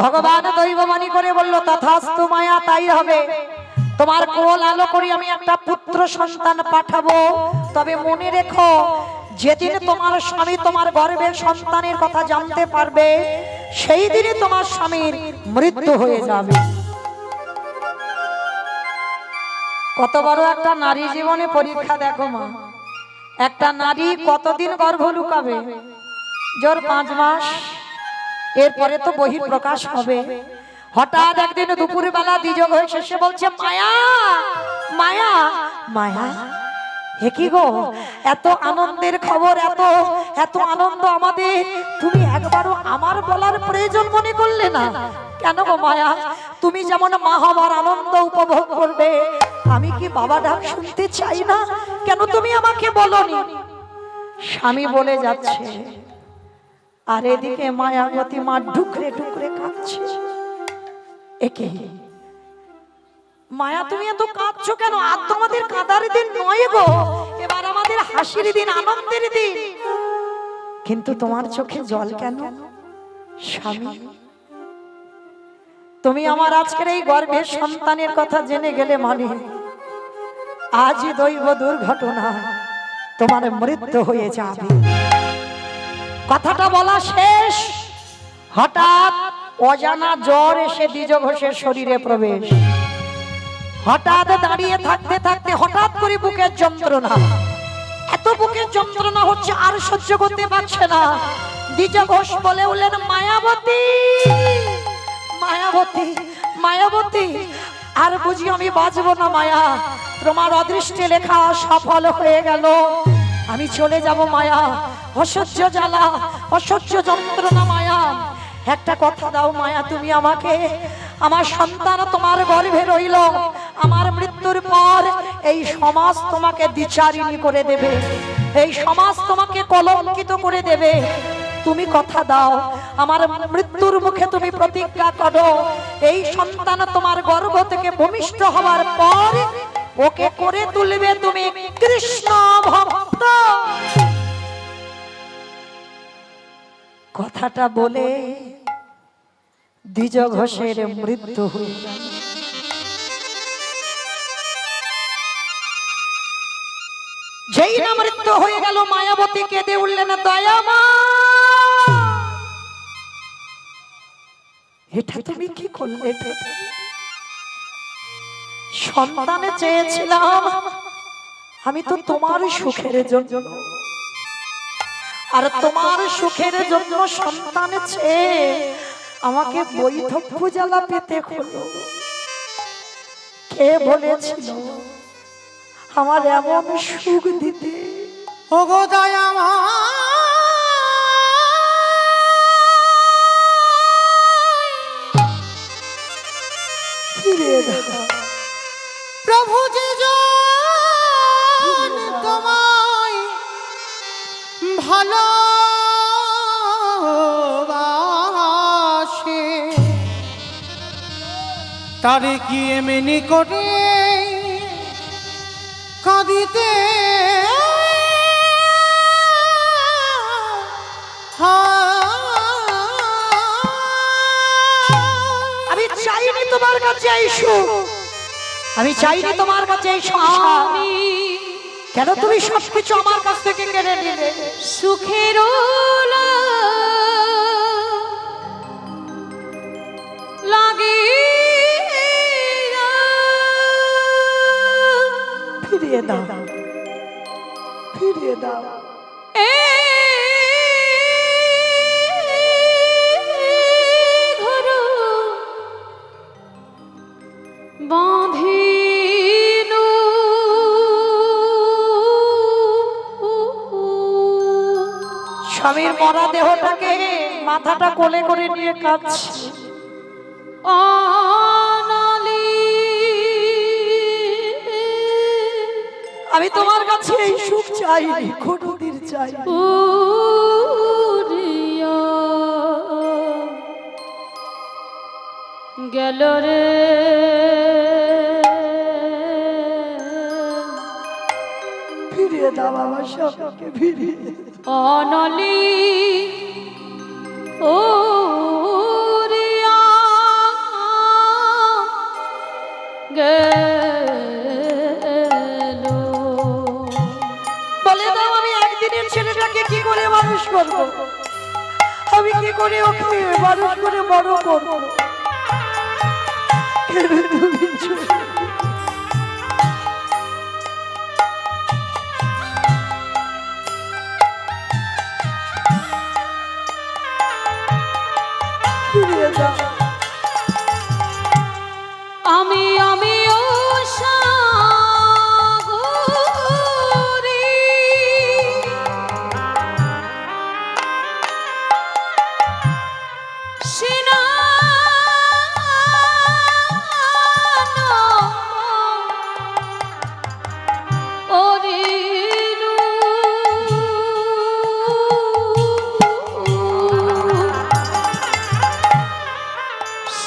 ভগবান দৈববাণী করে বলল, তথাস্তু মায়া, তাই হবে। তোমার কোল আলো করি আমি একটা পুত্র সন্তান পাঠাবো। তবে মনে রেখো, যেদিন তোমার স্বামী তোমার গর্ভের সন্তানের কথা জানতে পারবে, সেই দিনই তোমার স্বামীর মৃত্যু হয়ে যাবে। কত বড় একটা নারী জীবনে পরীক্ষা দেখো মা। একটা নারী কতদিন গর্ভ লুকাবে? জোর 5 মাস, এরপরে তো বহির প্রকাশ হবে। হঠাৎ একদিন দুপুর বেলা দ্বিযোগ হয়ে শেষে বলছে, মায়া মায়া মায়া, হে কি গো, এত আনন্দের খবর, এত এত আনন্দ আমাদের, তুমি একবারও আমার বলার প্রয়োজন মনে করলে না? কেন গো মায়া, তুমি যেমন মা হবার আনন্দ উপভোগ করবে, আমি কি বাবা ডাক শুনতে চাই না? কেন তুমি আমাকে বলনি? স্বামী বলে যাচ্ছে, আর এদিকে মায়াবতী মা ঢুকরে ঢুকরে কাঁদছে। একে মায়া, তুমি এত কাঁদছো কেন? আর তোমাদের কাঁদার দিন নয় গো, এবার আমাদের হাসির দিন, আনন্দের দিন। কিন্তু তোমার চোখে জল কেন? স্বামী, তুমি আমার আজকের এই গর্ভের সন্তানের কথা জেনে গেলে মানে আজই দৈব দুর্ঘটনা, তোমার মৃত্যু হয়ে যাবে। কথাটা বলা শেষ, হঠাৎ অজানা জ্বর এসে দ্বিজ ঘোষের শরীরে প্রবেশ। হঠাৎ দাঁড়িয়ে থাকতে থাকতে হঠাৎ করে বুকের যন্ত্রণা, এত বুকের যন্ত্রণা হচ্ছে আর সহ্য করতে পারছে না। দ্বিজ ঘোষ বলে উঠলেন, মায়াবতী মায়াবতী মায়াবতী, আর বুঝি আমি বাঁচবো না মায়া, তোমার অদৃষ্টে লেখা সফল হয়ে গেল, আমি চলে যাব মায়া। অসহ্য জ্বালা, অসহ্য যন্ত্রণা মায়া, একটা কথা দাও মায়া, তুমি আমাকে, আমার সন্তান তোমার গর্ভে রইল, আমার মৃত্যুর পর এই সমাজ তোমাকে দ্বিচারিণী করে দেবে, এই সমাজ তোমাকে কলঙ্কিত করে দেবে। তুমি কথা দাও, আমার মৃত্যুর মুখে তুমি প্রতিজ্ঞা করো, এই সন্তান তোমার গর্ভ থেকে ভূমিষ্ঠ হওয়ার পর ওকে করে তুলবে তুমি কৃষ্ণ ভক্ত। কথাটা বলে দ্বিজ ঘোষের মৃত্যু হয়ে গেল। যেই না মৃত্যু হয়ে গেল, মায়াবতী কেঁদে উঠলেন, দয়ামা, এটা তুমি কি করলে? সন্তানে চেয়েছিলাম আমি তো তোমার সুখের জন্য, আর তোমার সুখের জন্য সন্তান চেয়ে আমাকে বৈধব্য জ্বালা পেতে হলো। কে বলেছিল আমার এমন সুখ দিতে? ওগো দয়ামা, ফিরিয়ে দাও। প্রভু যে জন তোমায় ভালোবাসে তারে কি এমনি করে কাঁদিতে আমি চাইনি তোমার কাছে এই সুখ, আমি চাইনি তোমার কাছে এই সংসার। আমি কেন তুমি সবকিছু আমার কাছ থেকে কেড়ে নিলে? সুখের লাগে ফিরিয়ে দাও, ফিরিয়ে দাও। বাঁধিনু স্বামীর মরা দেহটাকে মাথাটা কোলে করে নিয়ে কাঁদছে। অনালি আমি তোমার কাছে এই সুখ চাইনি, কোনদিন চাই উড়িয়া গেল রে ফিরিয়ে দাও আমার স্বামীকে, ফিরিয়ে। অনলি উড়িয়া গেল। বলে দাও আমি একদিনের ছেলেটাকে কি করে মানুষ করব, আমি কি করে ওকে মানুষ করে বড় করব? কেন তুমি চলে গেলে? ফিরিয়ে দাও। আমি ও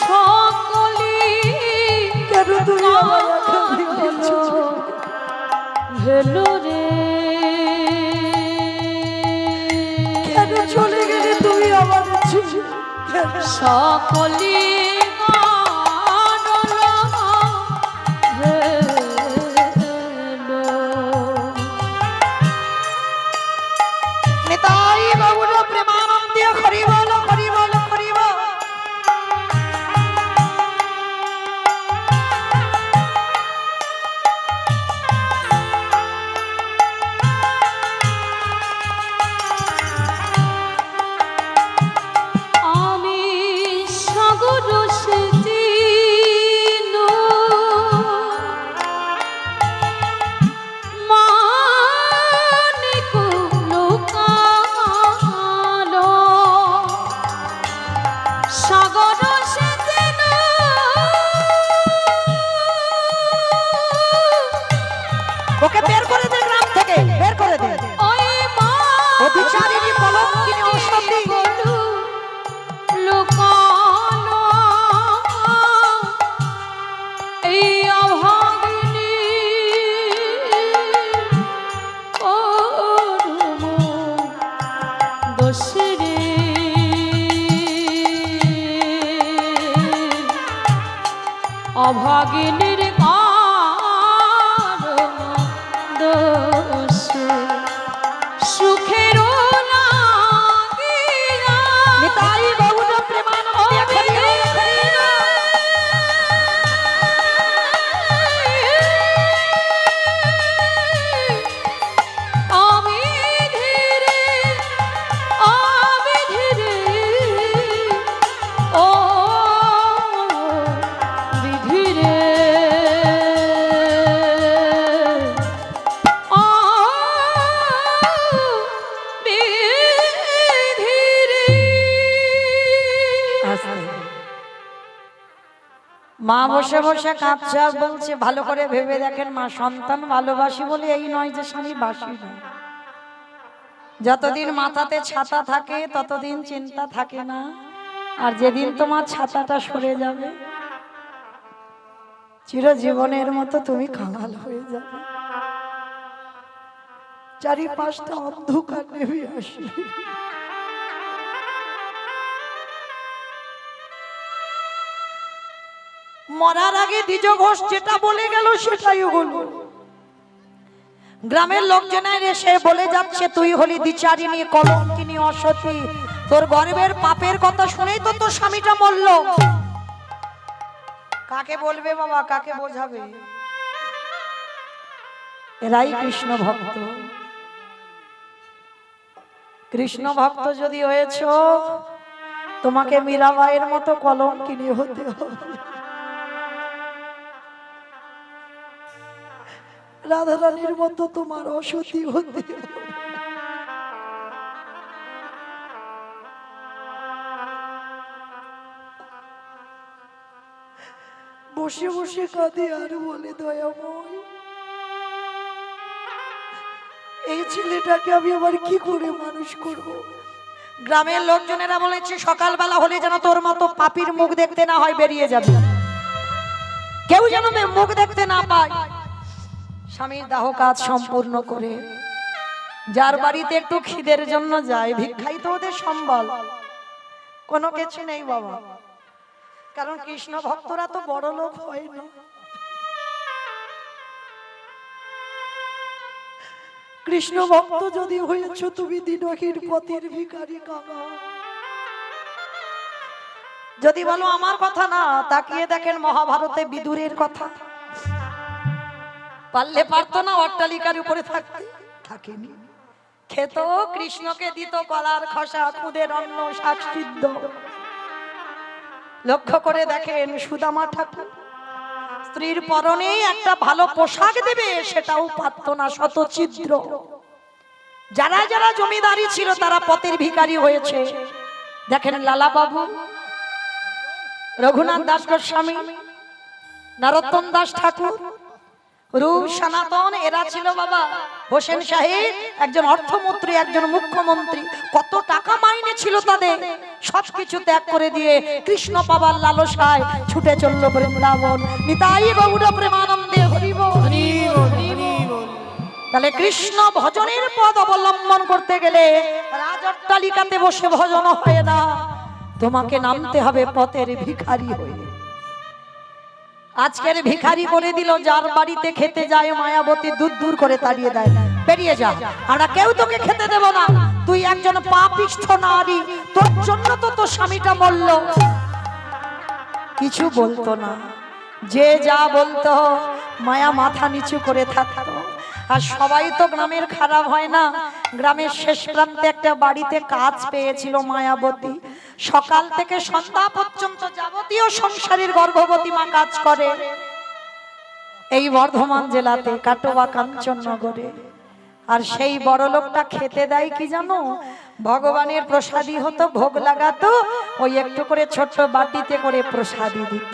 সাগরে ভেলো রে কেন চলে গেলে তুমি আমার ছেলে? সকলি নিতাই বাবুরা প্রেমানন্দে হরি বল, হরি বল, হরি বল। আমি সাগর সেদিন মানিক লোকালো সাগর সেদিন ওকে বের করে দে গ্রাম থেকে, বের করে দে। ওই মা অধিচারিণী কলঙ্কিনী অসতী। লুকানো এই অভাগিনী করম দোষরে অভাগিনীর কারণ দোষ সুখের লাগিয়া নিতাই বাবুরা প্রেমানন্দে হরি বল, হরি বল। আমি ধীরে ও বিধিরে মা বসে বসে কাঁদছে আর বলছে, ভালো করে ভেবে দেখেন মা, সন্তান ভালোবাসি বলে এই নয় যে স্বামী বাসি না। যতদিন মাথাতে ছাতা থাকে ততদিন চিন্তা থাকে না, আর যেদিন তোমার ছাতাটা সরে যাবে চিরজীবনের মতো তুমি কাঙাল হয়ে যাবে, চারিপাশটা অন্ধকার নেমে আসবে। মরার আগে দ্বিজ ঘোষ যেটা বলে গেল সেটাই হলো। গ্রামের লোকজনের এসে বলে যাচ্ছে, তুই হলি দ্বিচারিণী, কলঙ্কিনী, অসতী, তোর গর্বের পাপের কথা শুনেই তো তোর স্বামীটা মরল। কাকে বলবে বাবা, কাকে বোঝাবে? এরাই কৃষ্ণ ভক্ত। কৃষ্ণ ভক্ত যদি হয়েছ, তোমাকে মীরাবাইয়ের মতো কলঙ্কিনী হতে হবে, রাধারানীর মতো তোমার অসতী হতে হবে। বসে বসে কাঁদে আর বলে, দয়াময়, এই ছেলেটাকে আমি আবার কি করে মানুষ করব? গ্রামের লোকজনেরা বলেছে, সকালবেলা হলে যেন তোর মতো পাপীর মুখ দেখতে না হয়, বেরিয়ে যাবে, কেউ যেন মুখ দেখতে না পায়। স্বামীর দাহ কাজ সম্পূর্ণ করে যার বাড়িতে একটু খিদের জন্য যায়, ভিক্ষাই তো ওদের সম্বল, কোনো কিছু নেই বাবা। কারণ কৃষ্ণ ভক্তরা তো বড় লোক হয় না। কৃষ্ণ ভক্ত যদি হয়েছ তুমি, দিনহীন পথের ভিখারি কাঙাল। যদি বলো আমার কথা না, তাকিয়ে দেখেন মহাভারতে বিদুরের কথা। পারলে পারতো না অট্টালিকার উপরে থাকতে, থাকেনি। খেত, কৃষ্ণকে দিত কলার খসা, খুদের অন্ন, শাক সিদ্ধ। লক্ষ্য করে দেখেন সুদামা ঠাকুর স্ত্রীর পরনে একটা ভালো পোশাক দেবে সেটাও পারত না, শত ছিদ্র। যারা যারা জমিদারি ছিল তারা পথের ভিখারি হয়েছে। দেখেন লালা বাবু, রঘুনাথ দাস গোস্বামী, নরোত্তম দাস ঠাকুর, রূপ সনাতন, এরা ছিল বাবা হোসেন সাহেব একজন অর্থমন্ত্রী, একজন মুখ্যমন্ত্রী। কত টাকা মাইনে ছিল তাদের, সবকিছু ত্যাগ করে দিয়ে কৃষ্ণ পাবার লালসায় ছুটে চলল বৃন্দাবন। নিতাই গৌর প্রেমানন্দে হরি বল। তাহলে কৃষ্ণ ভজনের পথ অবলম্বন করতে গেলে রাজ অট্টালিকাতে বসে ভজন হয় না, তোমাকে নামতে হবে পথের ভিখারি হয়ে। আজকের ভিখারি করে দিল, যার বাড়িতে খেতে যায় মায়াবতী দূর দূর করে তাড়িয়ে দেয়, বেরিয়ে যা, আমরা কেউ তোকে খেতে দেব না, তুই একজন পাপিষ্ঠ নারী, তোর জন্য তো তোর স্বামীটা মরল। কিছু বলতো না, যে যা বলতো মায়া মাথা নিচু করে থাকতো। আর সবাই তো গ্রামের খারাপ হয় না। গ্রামের শেষ প্রান্তে একটা বাড়িতে কাজ পেয়েছিল মায়াবতী, সকাল থেকে সন্ধ্যা পর্যন্ত যাবতীয় সংসারের গর্ভবতী মা কাজ করে। এই বর্ধমান জেলাতে কাটোয়া কাঞ্চননগরে। আর সেই বড় লোকটা খেতে দেয় কি জানো, ভগবানের প্রসাদী হতো, ভোগ লাগাতো, ওই একটু করে ছোট্ট বাটিতে করে প্রসাদী দিত।